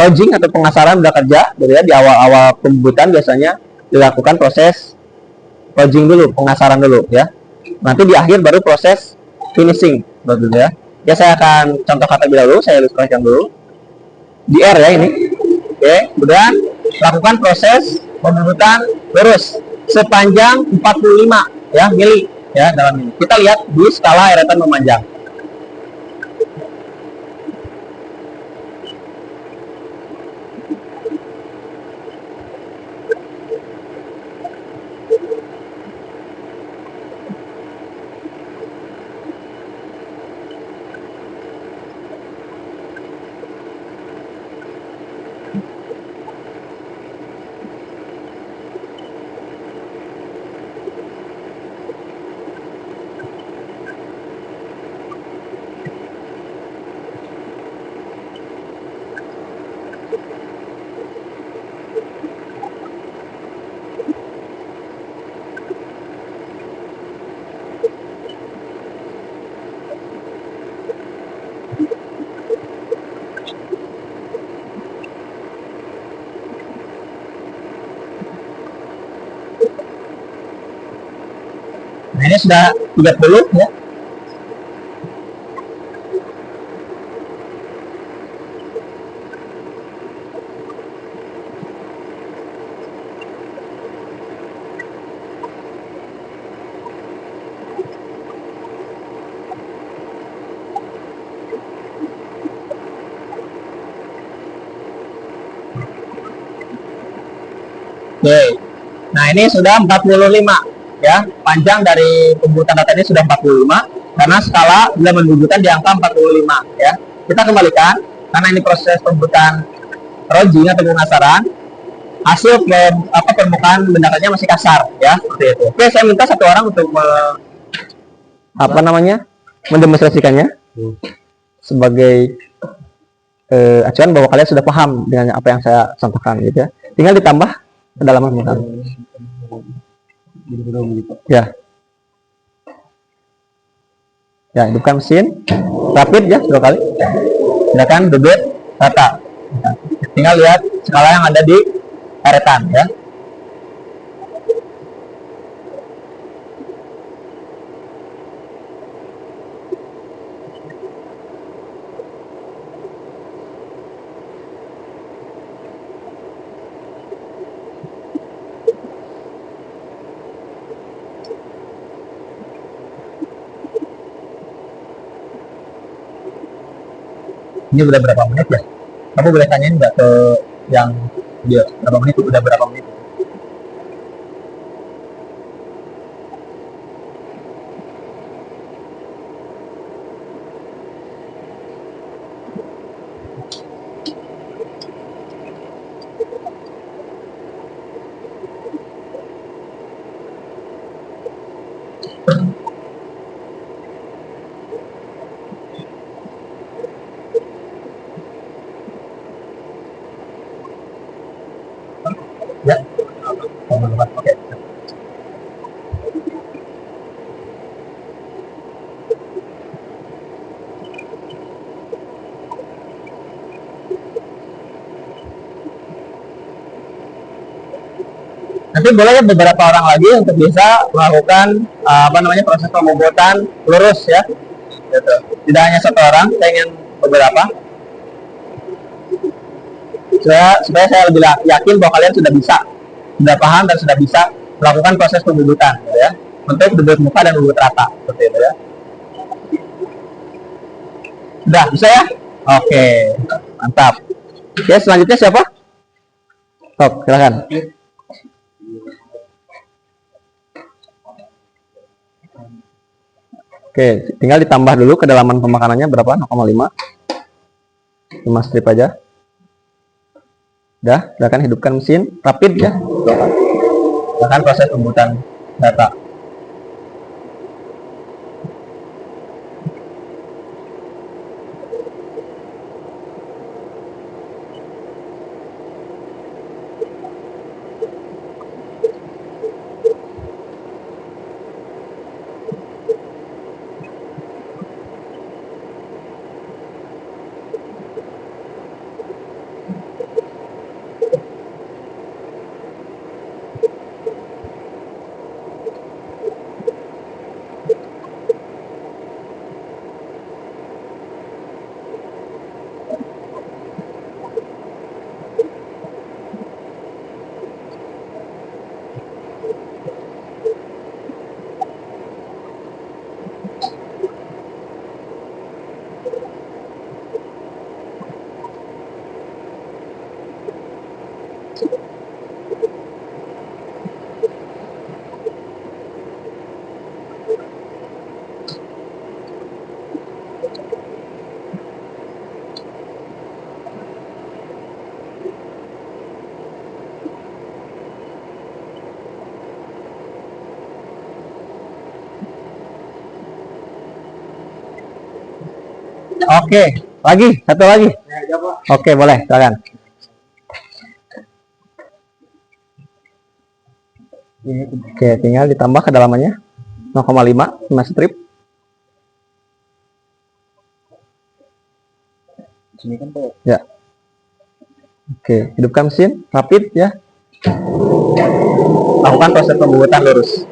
rodging atau pengasaran benda kerja gitu ya, di awal-awal pembubutan biasanya dilakukan proses rodging dulu, pengasaran dulu ya. Nanti di akhir baru proses finishing gitu ya. Ya, saya akan contoh kata dulu, saya ilustrasikan dulu di R ya ini. Oke, kemudian lakukan proses pembubutan lurus sepanjang 45 ya mili ya dalam ini. Kita lihat di skala eretan memanjang. ini sudah 30 ya. Oke. Nah, ini sudah 45 ya. Panjang dari pembuatan data ini sudah 45 karena skala bila menunjukkan di angka 45 ya. Kita kembalikan karena ini proses pembuatan routing atau pemasaran. Hasil permukaan bendanya masih kasar ya, seperti itu. Oke, saya minta satu orang untuk mendemonstrasikannya sebagai acuan bahwa kalian sudah paham dengan apa yang saya sampaikan gitu ya. Tinggal ditambah kedalaman permukaan. Ya. Ya, hidupkan mesin. Rapid ya, 2 kali. Silakan debit data. Tinggal lihat skala yang ada di karetan ya. Ini udah berapa menit ya? Kamu boleh tanyain nggak ke yang dia berapa menit, udah berapa menit? Ya, oke. Nanti boleh ya beberapa orang lagi untuk bisa melakukan proses pembuatan lurus ya. Gitu. Tidak hanya satu orang, saya ingin beberapa. Supaya saya lebih yakin bahwa kalian sudah paham dan sudah bisa melakukan proses pembubutan gitu ya, untuk bubut muka dan bubut rata seperti itu ya. Sudah bisa ya? Oke, mantap. Oke, selanjutnya siapa? Top, silakan. Oke, tinggal ditambah dulu kedalaman pemakanannya berapa? 0,5. 5 strip aja. Udah, silakan hidupkan mesin. Rapid ya. Silakan proses pembuatan data. Oke, satu lagi. Oke, boleh, silakan. Oke, tinggal ditambah kedalamannya 0,5 strip. Ya. Oke, hidupkan mesin, rapid ya. Lakukan proses pembuatan lurus.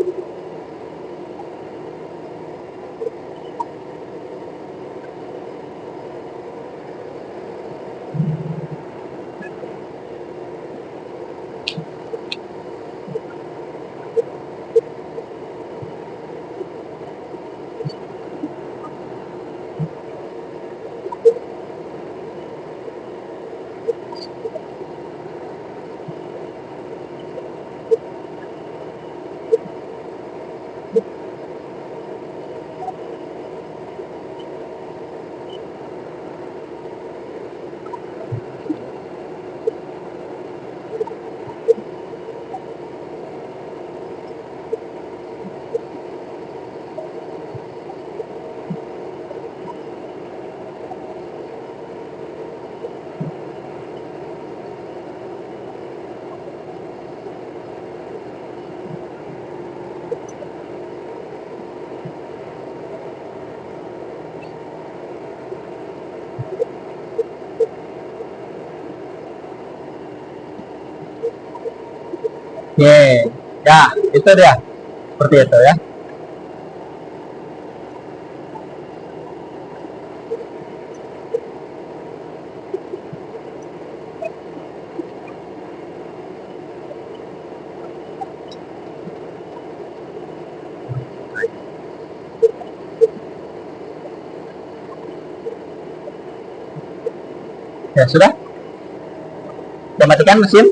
Oke, ya itu dia, seperti itu ya. Ya sudah, kita matikan mesin.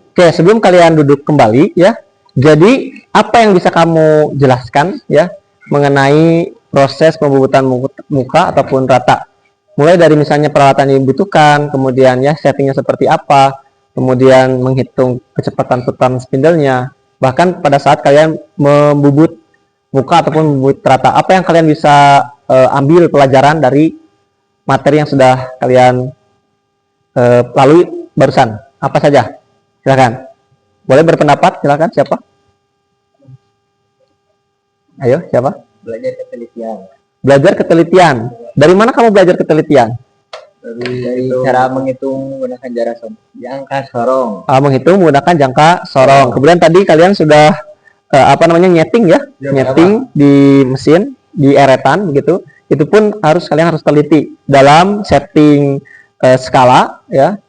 Oke, sebelum kalian duduk kembali ya, jadi apa yang bisa kamu jelaskan ya mengenai proses pembubutan muka ataupun rata? Mulai dari misalnya peralatan yang dibutuhkan, kemudian ya settingnya seperti apa, kemudian menghitung kecepatan putar spindle-nya, bahkan pada saat kalian membubut muka ataupun membubut rata, apa yang kalian bisa ambil pelajaran dari materi yang sudah kalian lalui barusan? Apa saja? Silakan. Boleh berpendapat? Silakan. Siapa? Ayo, siapa? Belajar ketelitian. Belajar ketelitian. Dari mana kamu belajar ketelitian? Dari cara menghitung menggunakan jangka sorong. Menghitung menggunakan jangka sorong. Kemudian tadi kalian sudah nyeting ya, nyeting di mesin, di eretan begitu. Itu pun kalian harus teliti dalam setting skala ya.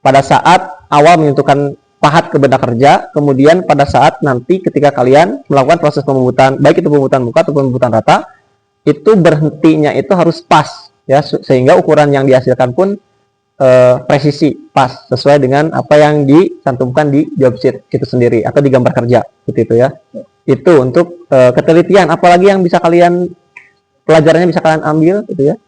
Pada saat awal menentukan pahat ke benda kerja, kemudian pada saat nanti ketika kalian melakukan proses pembubutan, baik itu pembubutan muka atau pembubutan rata, itu berhentinya itu harus pas ya, sehingga ukuran yang dihasilkan pun presisi pas sesuai dengan apa yang dicantumkan di job sheet itu sendiri atau di gambar kerja seperti itu ya. Itu untuk ketelitian. Apalagi yang bisa kalian pelajarannya bisa kalian ambil gitu ya.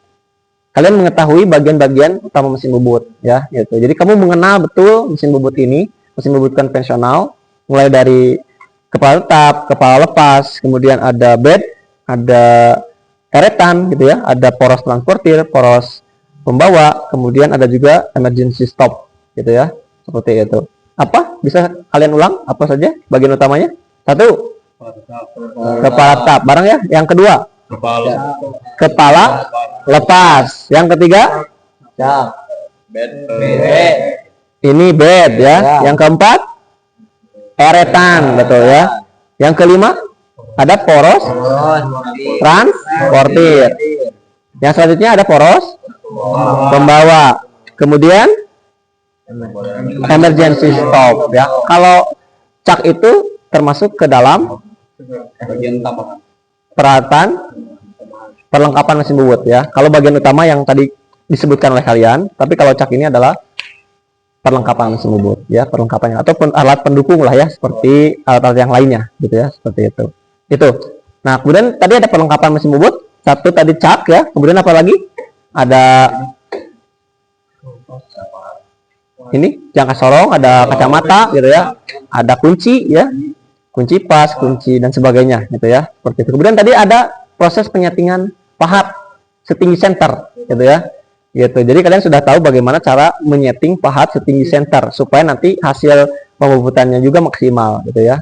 Kalian mengetahui bagian-bagian utama mesin bubut ya gitu. Jadi kamu mengenal betul mesin bubut ini, mesin bubut konvensional, mulai dari kepala tetap, kepala lepas, kemudian ada bed, ada eretan gitu ya, ada poros transportir, poros pembawa, kemudian ada juga emergency stop gitu ya, seperti itu. Apa bisa kalian ulang apa saja bagian utamanya? Satu, kepala tetap bareng ya. Yang kedua, kepala lepas. Yang ketiga, ini bed ya. Yang keempat, eretan, betul ya. Yang kelima, ada poros transportir. Yang selanjutnya ada poros pembawa. Kemudian emergency stop ya. Kalau cak itu termasuk ke dalam peralatan perlengkapan mesin bubut ya. Kalau bagian utama yang tadi disebutkan oleh kalian, tapi kalau cak ini adalah perlengkapan mesin bubut ya, perlengkapannya ataupun alat pendukung lah ya, seperti alat-alat yang lainnya gitu ya, seperti itu. Itu. Nah, kemudian tadi ada perlengkapan mesin bubut, satu tadi cak ya, kemudian apa lagi? Ada ini jangka sorong, ada kacamata gitu ya, ada kunci ya, kunci pas, kunci dan sebagainya gitu ya, seperti itu. Kemudian tadi ada proses penyetingan pahat setinggi center gitu ya, gitu. Jadi kalian sudah tahu bagaimana cara menyeting pahat setinggi center supaya nanti hasil pembubutannya juga maksimal gitu ya.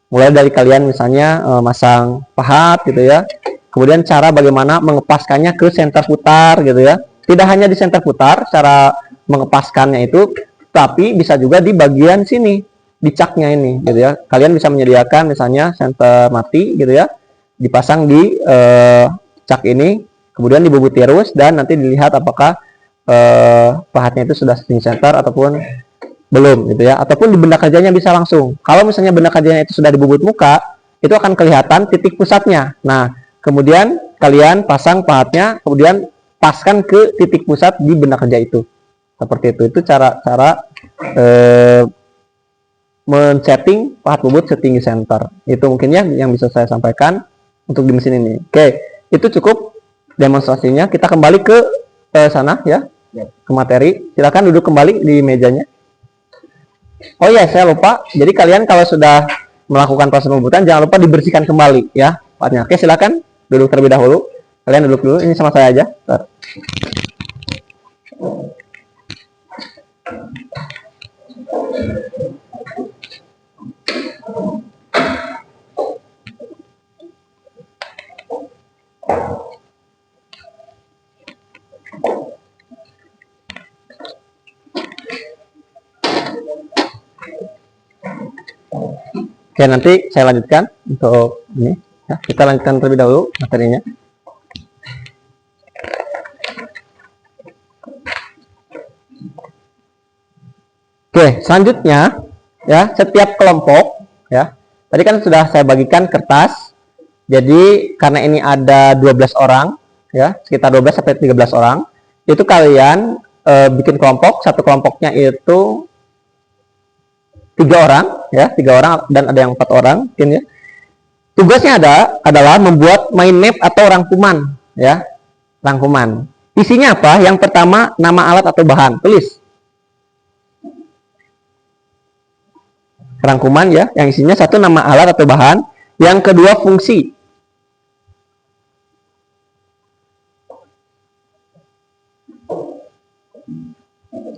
Mulai dari kalian misalnya masang pahat gitu ya, kemudian cara bagaimana mengepaskannya ke center putar gitu ya. Tidak hanya di center putar cara mengepaskannya itu, tapi bisa juga di bagian sini, di caknya ini gitu ya. Kalian bisa menyediakan misalnya center mati gitu ya, dipasang di cak ini, kemudian dibubut terus dan nanti dilihat apakah pahatnya itu sudah setting center ataupun belum gitu ya, ataupun di benda kerjanya bisa langsung. Kalau misalnya benda kerjanya itu sudah dibubut muka, itu akan kelihatan titik pusatnya. Nah, kemudian kalian pasang pahatnya, kemudian paskan ke titik pusat di benda kerja itu. Seperti itu. Itu cara men-setting pahat bubut setinggi center. Itu mungkin ya yang bisa saya sampaikan untuk di mesin ini. Oke, itu cukup demonstrasinya. Kita kembali ke sana ya, ke materi. Silakan duduk kembali di mejanya. Oh iya, saya lupa. Jadi kalian kalau sudah melakukan proses pembubutan, jangan lupa dibersihkan kembali ya pahatnya. Oke, silakan duduk terlebih dahulu. Kalian duduk dulu. Ini sama saya aja. Oke, nanti saya lanjutkan untuk ini. Ya, kita lanjutkan terlebih dahulu materinya. Oke, selanjutnya ya, setiap kelompok ya. Tadi kan sudah saya bagikan kertas. Jadi karena ini ada 12 orang ya, sekitar 12 sampai 13 orang, itu kalian bikin kelompok, satu kelompoknya itu 3 orang ya, 3 orang dan ada yang 4 orang mungkin ya. Tugasnya adalah membuat mind map atau rangkuman ya. Rangkuman. Isinya apa? Yang pertama nama alat atau bahan, tulis. Rangkuman ya, yang isinya satu nama alat atau bahan, yang kedua fungsi.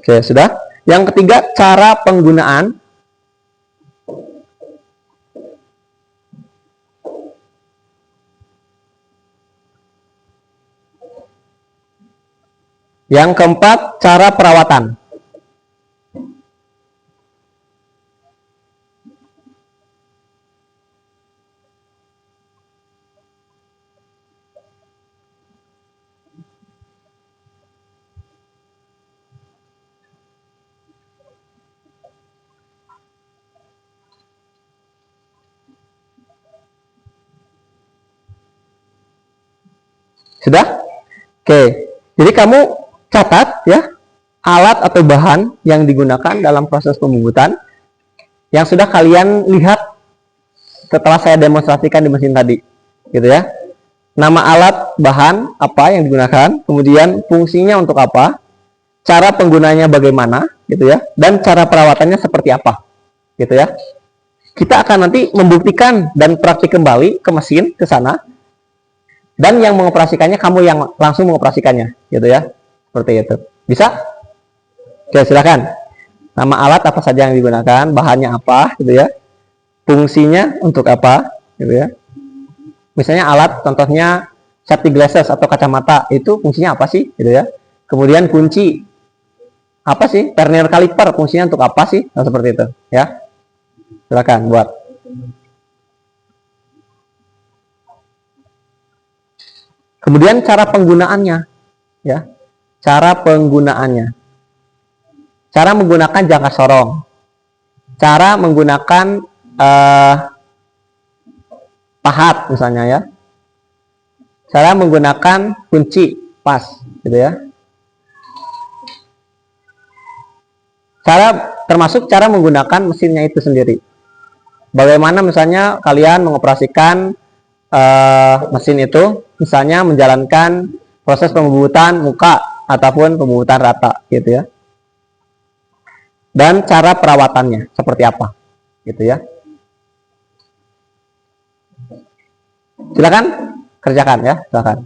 Oke, sudah. Yang ketiga cara penggunaan. Yang keempat, cara perawatan. Sudah? Oke. Jadi kamu catat ya alat atau bahan yang digunakan dalam proses pembubutan yang sudah kalian lihat setelah saya demonstrasikan di mesin tadi, gitu ya. Nama alat bahan apa yang digunakan, kemudian fungsinya untuk apa, cara penggunanya bagaimana, gitu ya, dan cara perawatannya seperti apa, gitu ya. Kita akan nanti membuktikan dan praktik kembali ke mesin, ke sana, dan yang mengoperasikannya kamu yang langsung mengoperasikannya, gitu ya, seperti itu. Bisa? Oke, silakan. Nama alat apa saja yang digunakan, bahannya apa, gitu ya, fungsinya untuk apa, gitu ya. Misalnya alat, contohnya safety glasses atau kacamata, itu fungsinya apa sih, gitu ya. Kemudian kunci, apa sih, vernier caliper, fungsinya untuk apa sih, nah, seperti itu, ya. Silakan buat. Kemudian cara penggunaannya, ya, cara penggunaannya, cara menggunakan jangka sorong, cara menggunakan pahat misalnya ya, cara menggunakan kunci pas, gitu ya. Termasuk cara menggunakan mesinnya itu sendiri. Bagaimana misalnya kalian mengoperasikan mesin itu, misalnya menjalankan proses pembubutan muka ataupun pembubutan rata, gitu ya. Dan cara perawatannya seperti apa, gitu ya. Silakan kerjakan ya, silakan.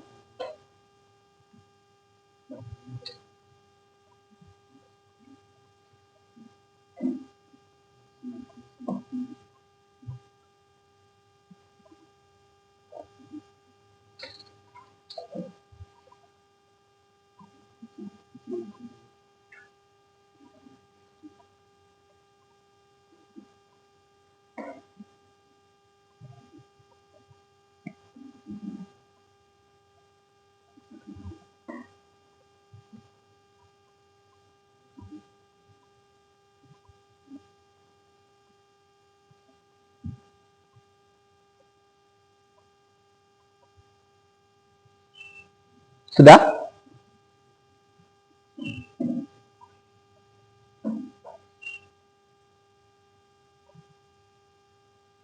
Sudah?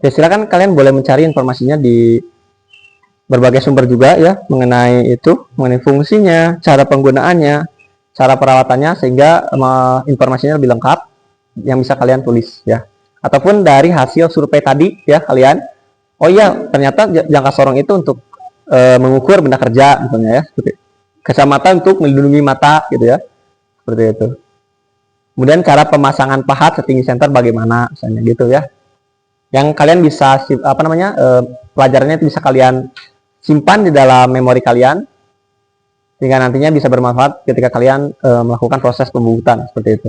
Ya, silakan kalian boleh mencari informasinya di berbagai sumber juga ya, mengenai itu, mengenai fungsinya, cara penggunaannya, cara perawatannya, sehingga informasinya lebih lengkap yang bisa kalian tulis ya. Ataupun dari hasil survei tadi ya kalian, oh iya ternyata jangka sorong itu untuk mengukur benda kerja misalnya ya, kacamata untuk melindungi mata, gitu ya, seperti itu. Kemudian cara pemasangan pahat setinggi senter bagaimana misalnya, gitu ya. Yang kalian bisa pelajarannya itu bisa kalian simpan di dalam memori kalian sehingga nantinya bisa bermanfaat ketika kalian melakukan proses pembubutan seperti itu.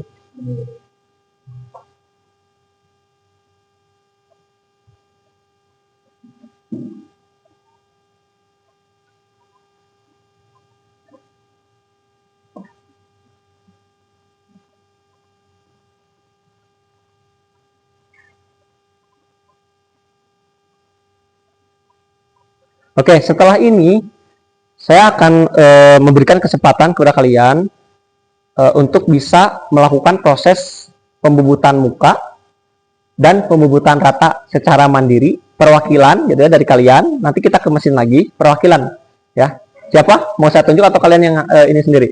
Oke, setelah ini saya akan memberikan kesempatan kepada kalian untuk bisa melakukan proses pembubutan muka dan pembubutan rata secara mandiri, perwakilan gitu ya dari kalian. Nanti kita ke mesin lagi, perwakilan ya. Siapa? Mau saya tunjuk atau kalian yang ini sendiri?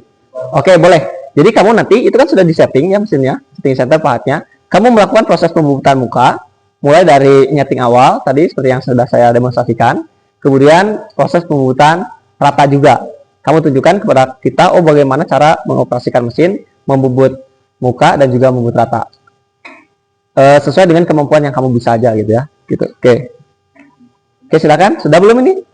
Oke, boleh. Jadi kamu nanti itu kan sudah di setting ya mesinnya, setting center pahatnya. Kamu melakukan proses pembubutan muka mulai dari nyeting awal tadi seperti yang sudah saya demonstrasikan. Kemudian proses pembubutan rata juga. Kamu tunjukkan kepada kita bagaimana cara mengoperasikan mesin, membubut muka dan juga membubut rata. Sesuai dengan kemampuan yang kamu bisa aja gitu ya. Gitu. Oke. Oke, silakan. Sudah belum ini?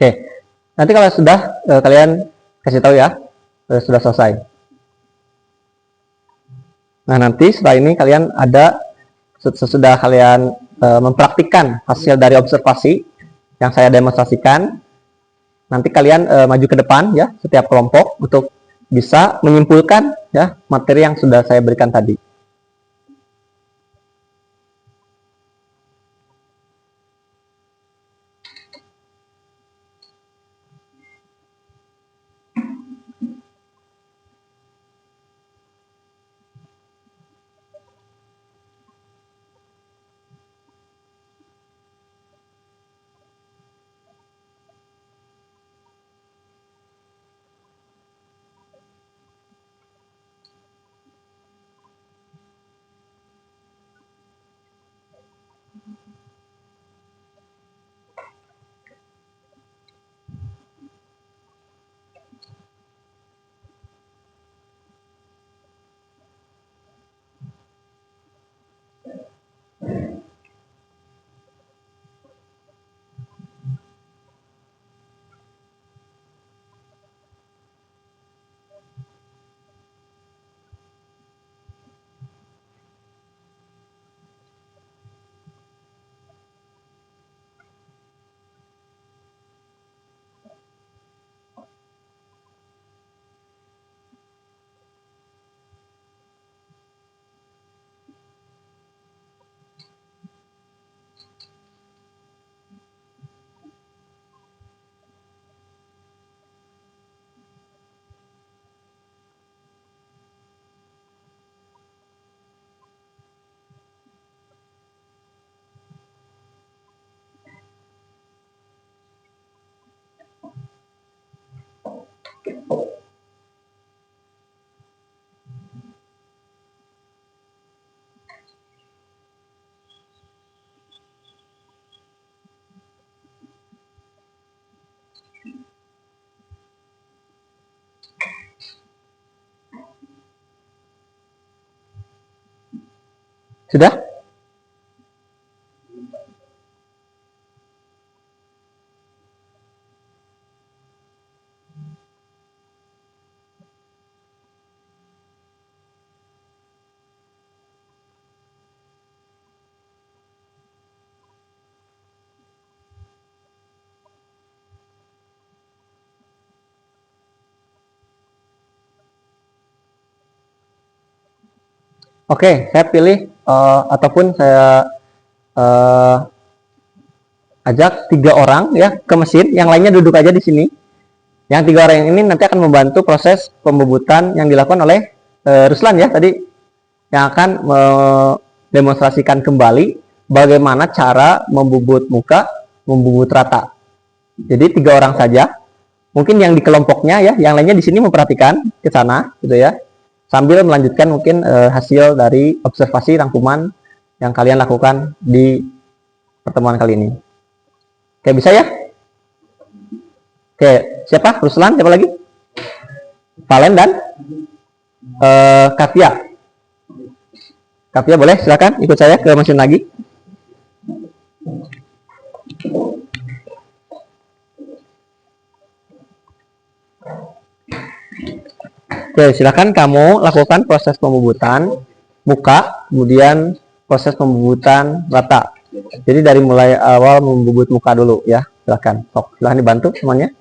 Oke, nanti kalau sudah kalian kasih tahu ya, sudah selesai. Nah nanti setelah ini kalian ada sesudah kalian mempraktikkan hasil dari observasi yang saya demonstrasikan, nanti kalian maju ke depan ya setiap kelompok untuk bisa menyimpulkan ya materi yang sudah saya berikan tadi. Sudah? Oke, saya pilih ataupun saya ajak 3 orang ya ke mesin, yang lainnya duduk aja di sini Yang 3 orang ini nanti akan membantu proses pembubutan yang dilakukan oleh Ruslan ya tadi, yang akan mendemonstrasikan kembali bagaimana cara membubut muka, membubut rata. Jadi 3 orang saja. Mungkin yang di kelompoknya ya, yang lainnya di sini memperhatikan ke sana gitu ya. Sambil melanjutkan mungkin hasil dari observasi rangkuman yang kalian lakukan di pertemuan kali ini. Oke, bisa ya? Oke, siapa? Ruslan, siapa lagi? Valen dan Katia. Katia boleh silakan ikut saya ke mesin lagi. Oke, silakan kamu lakukan proses pembubutan muka, kemudian proses pembubutan rata. Jadi dari mulai awal membubut muka dulu ya, silakan. Silakan dibantu semuanya.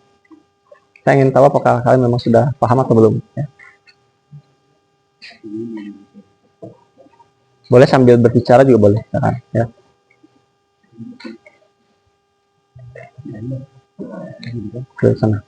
Saya ingin tahu apakah kalian memang sudah paham atau belum. Ya. Boleh sambil berbicara juga boleh, silakan. Ya. Ke sana.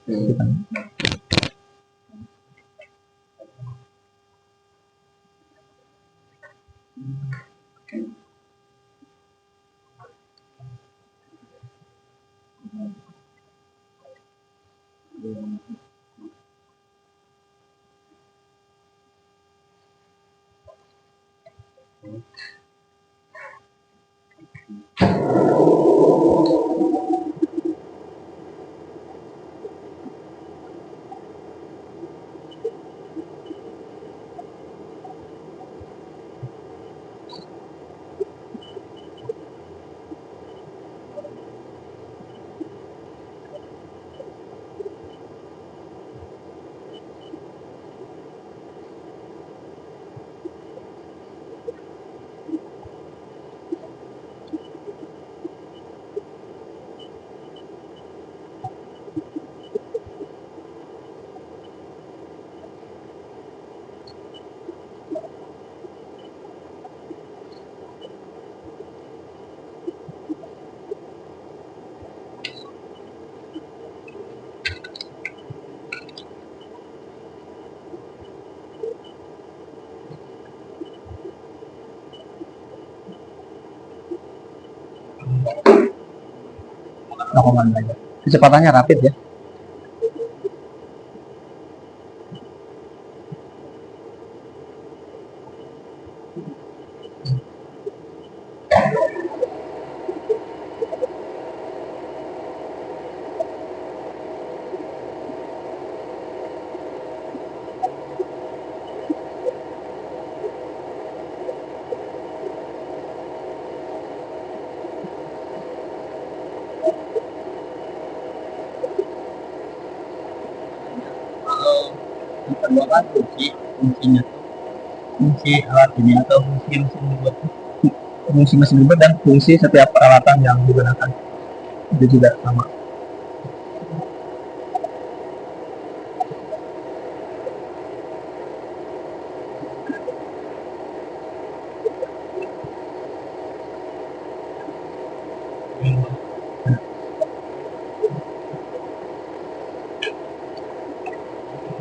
Kecepatannya rapid ya. Yang kedua kan fungsinya fungsi alat ini atau fungsi mesin bubut, fungsi mesin bubut dan fungsi setiap peralatan yang digunakan itu juga sama.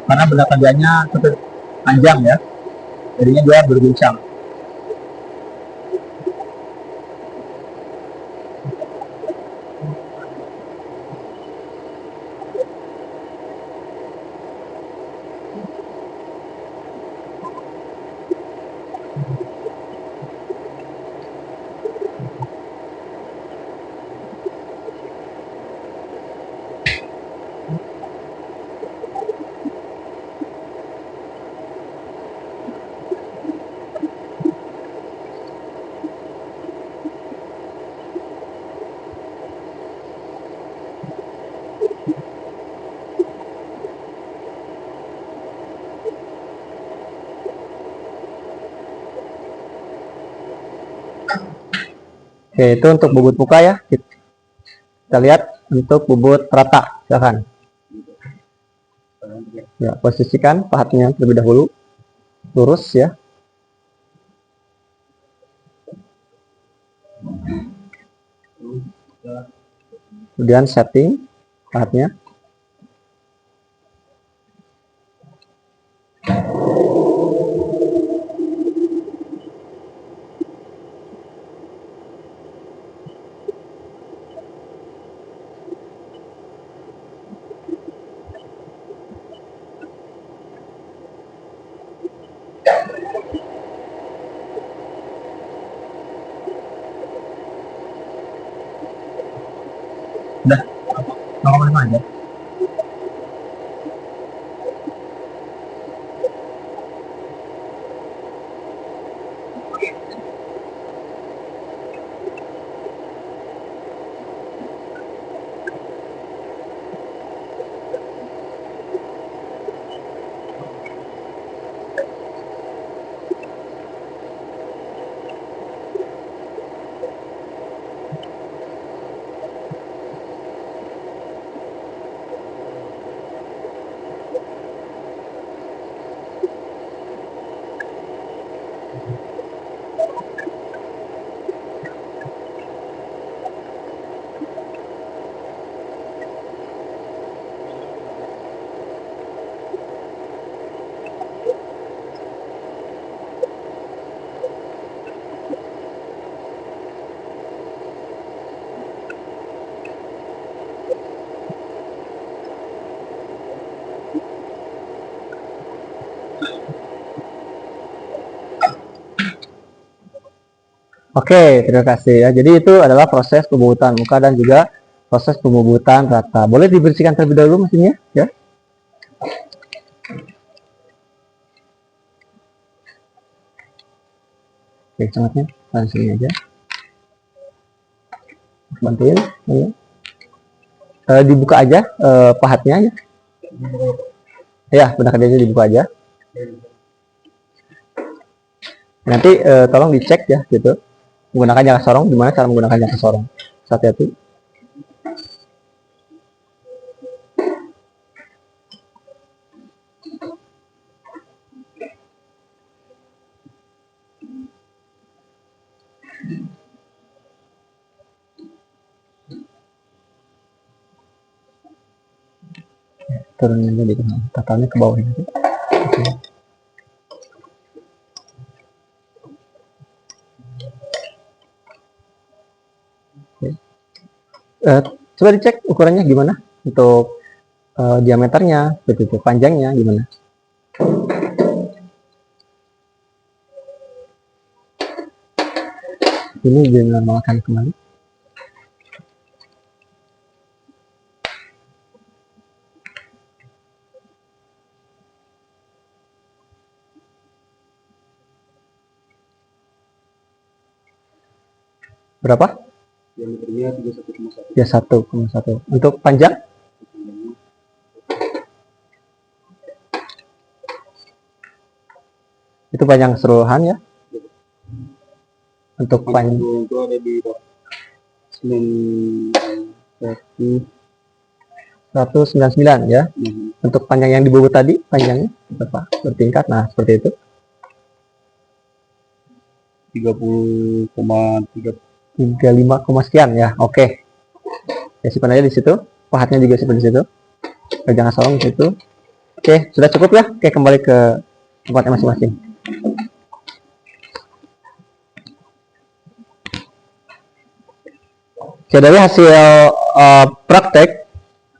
Karena benda kerjanya cukup panjang ya, jadinya dia berbincang. Oke, itu untuk bubut muka ya. Kita lihat untuk bubut rata, silakan. Ya, posisikan pahatnya terlebih dahulu, lurus ya. Kemudian setting pahatnya. Udah 0,5 aja. Oke, terima kasih ya. Jadi itu adalah proses pembubutan muka dan juga proses pembubutan rata. Boleh dibersihkan terlebih dahulu mesinnya, ya. Oke, sangatnya langsung aja. Bantuin, ya. Dibuka aja pahatnya ya. Ya, benar aja dibuka aja. Nanti tolong dicek ya, gitu. Menggunakan jangka sorong, gimana cara menggunakan jangka sorong? Hati-hati. Turunin aja di tengah, tatarnya ke bawah nanti. Oke. Coba dicek ukurannya gimana untuk diameternya, begitu panjangnya gimana. Ini dinormalkan kembali. Berapa? Diameternya 31,1. Ya 1,1. Untuk panjang? Itu panjang keseluruhan ya. Untuk panjang itu ada di 199 ya. Untuk panjang yang dibobot tadi, panjangnya berapa? Bertingkat. Nah, seperti itu. 30,3. 35, sekian ya. Oke. Ya, simpan aja di situ. Pahatnya juga simpan di situ. Jangan sorong di situ. Oke, sudah cukup ya. Oke, kembali ke tempatnya masing-masing. Oke, dari hasil praktek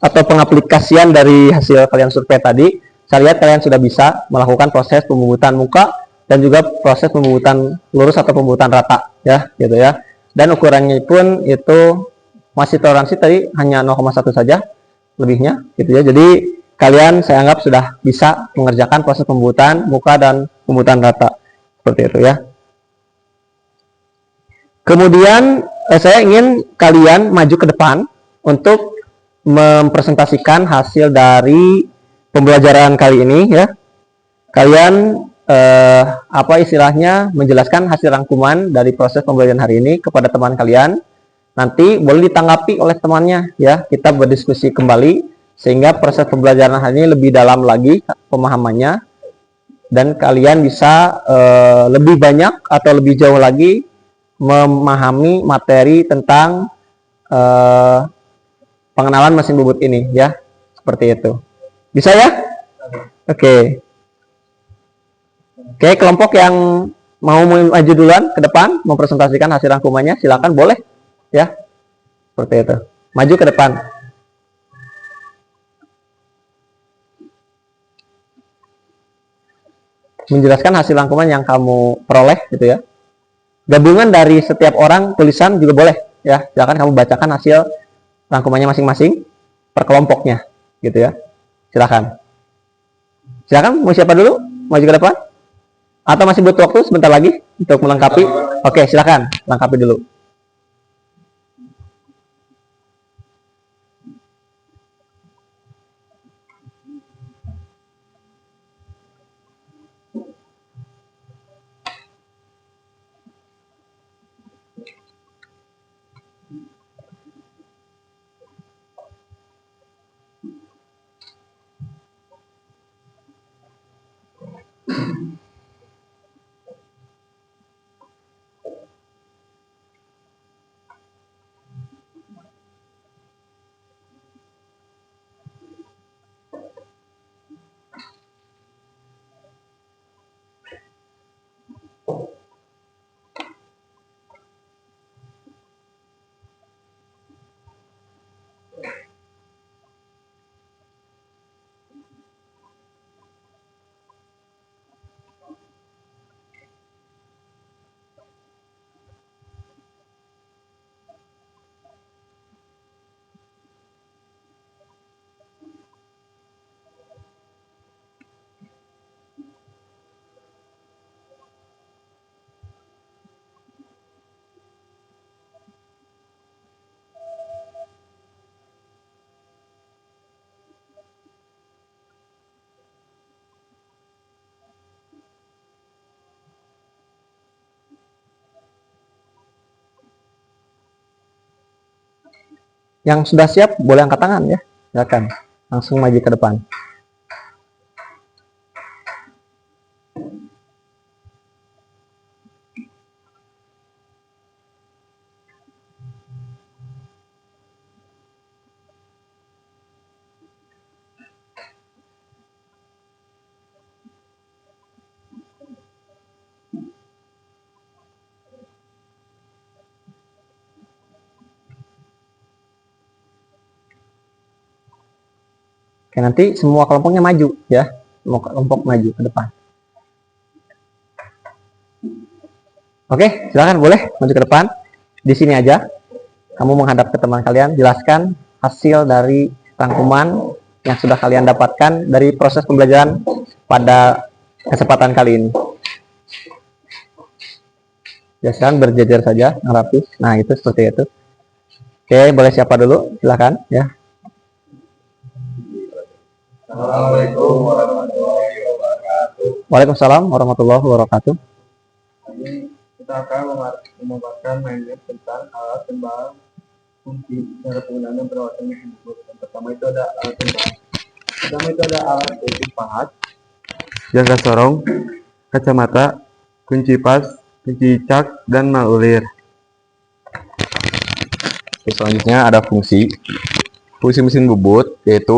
atau pengaplikasian dari hasil kalian survei tadi, saya lihat kalian sudah bisa melakukan proses pembubutan muka dan juga proses pembubutan lurus atau pembubutan rata ya, gitu ya. Dan ukurannya pun itu masih toleransi tadi hanya 0,1 saja lebihnya gitu ya. Jadi kalian saya anggap sudah bisa mengerjakan proses pembubutan muka dan pembubutan rata seperti itu ya. Kemudian saya ingin kalian maju ke depan untuk mempresentasikan hasil dari pembelajaran kali ini ya. Kalian apa istilahnya menjelaskan hasil rangkuman dari proses pembelajaran hari ini kepada teman kalian. Nanti boleh ditanggapi oleh temannya ya. Kita berdiskusi kembali sehingga proses pembelajaran hari ini lebih dalam lagi pemahamannya dan kalian bisa lebih banyak atau lebih jauh lagi memahami materi tentang pengenalan mesin bubut ini ya. Seperti itu. Bisa ya? Oke. Oke, kelompok yang mau maju duluan ke depan mempresentasikan hasil rangkumannya, silakan boleh ya. Seperti itu. Maju ke depan. Menjelaskan hasil rangkuman yang kamu peroleh gitu ya. Gabungan dari setiap orang tulisan juga boleh ya. Silakan kamu bacakan hasil rangkumannya masing-masing per kelompoknya, gitu ya. Silakan. Silakan, mau siapa dulu? Maju ke depan? Atau masih butuh waktu sebentar lagi untuk melengkapi? Oke, silakan, lengkapi dulu. Yang sudah siap boleh angkat tangan ya. Silakan. Langsung maju ke depan. Oke, nanti semua kelompoknya maju ya. Semua kelompok maju ke depan. Oke, silakan boleh maju ke depan. Di sini aja. Kamu menghadap ke teman kalian, jelaskan hasil dari rangkuman yang sudah kalian dapatkan dari proses pembelajaran pada kesempatan kali ini. Biasakan berjejer saja, rapi. Nah, itu seperti itu. Oke, boleh siapa dulu? Silakan ya. Assalamualaikum warahmatullahi wabarakatuh. Waalaikumsalam warahmatullahi wabarakatuh. Kita akan memaparkan mainnya tentang alat tembang kunci, cara penggunaan perawatan mesin bubut. Yang pertama itu ada alat tembang. Pertama itu ada alat kunci pahat, jangka sorong, kacamata, kunci pas, kunci cak, dan malulir. Selanjutnya ada fungsi mesin bubut, yaitu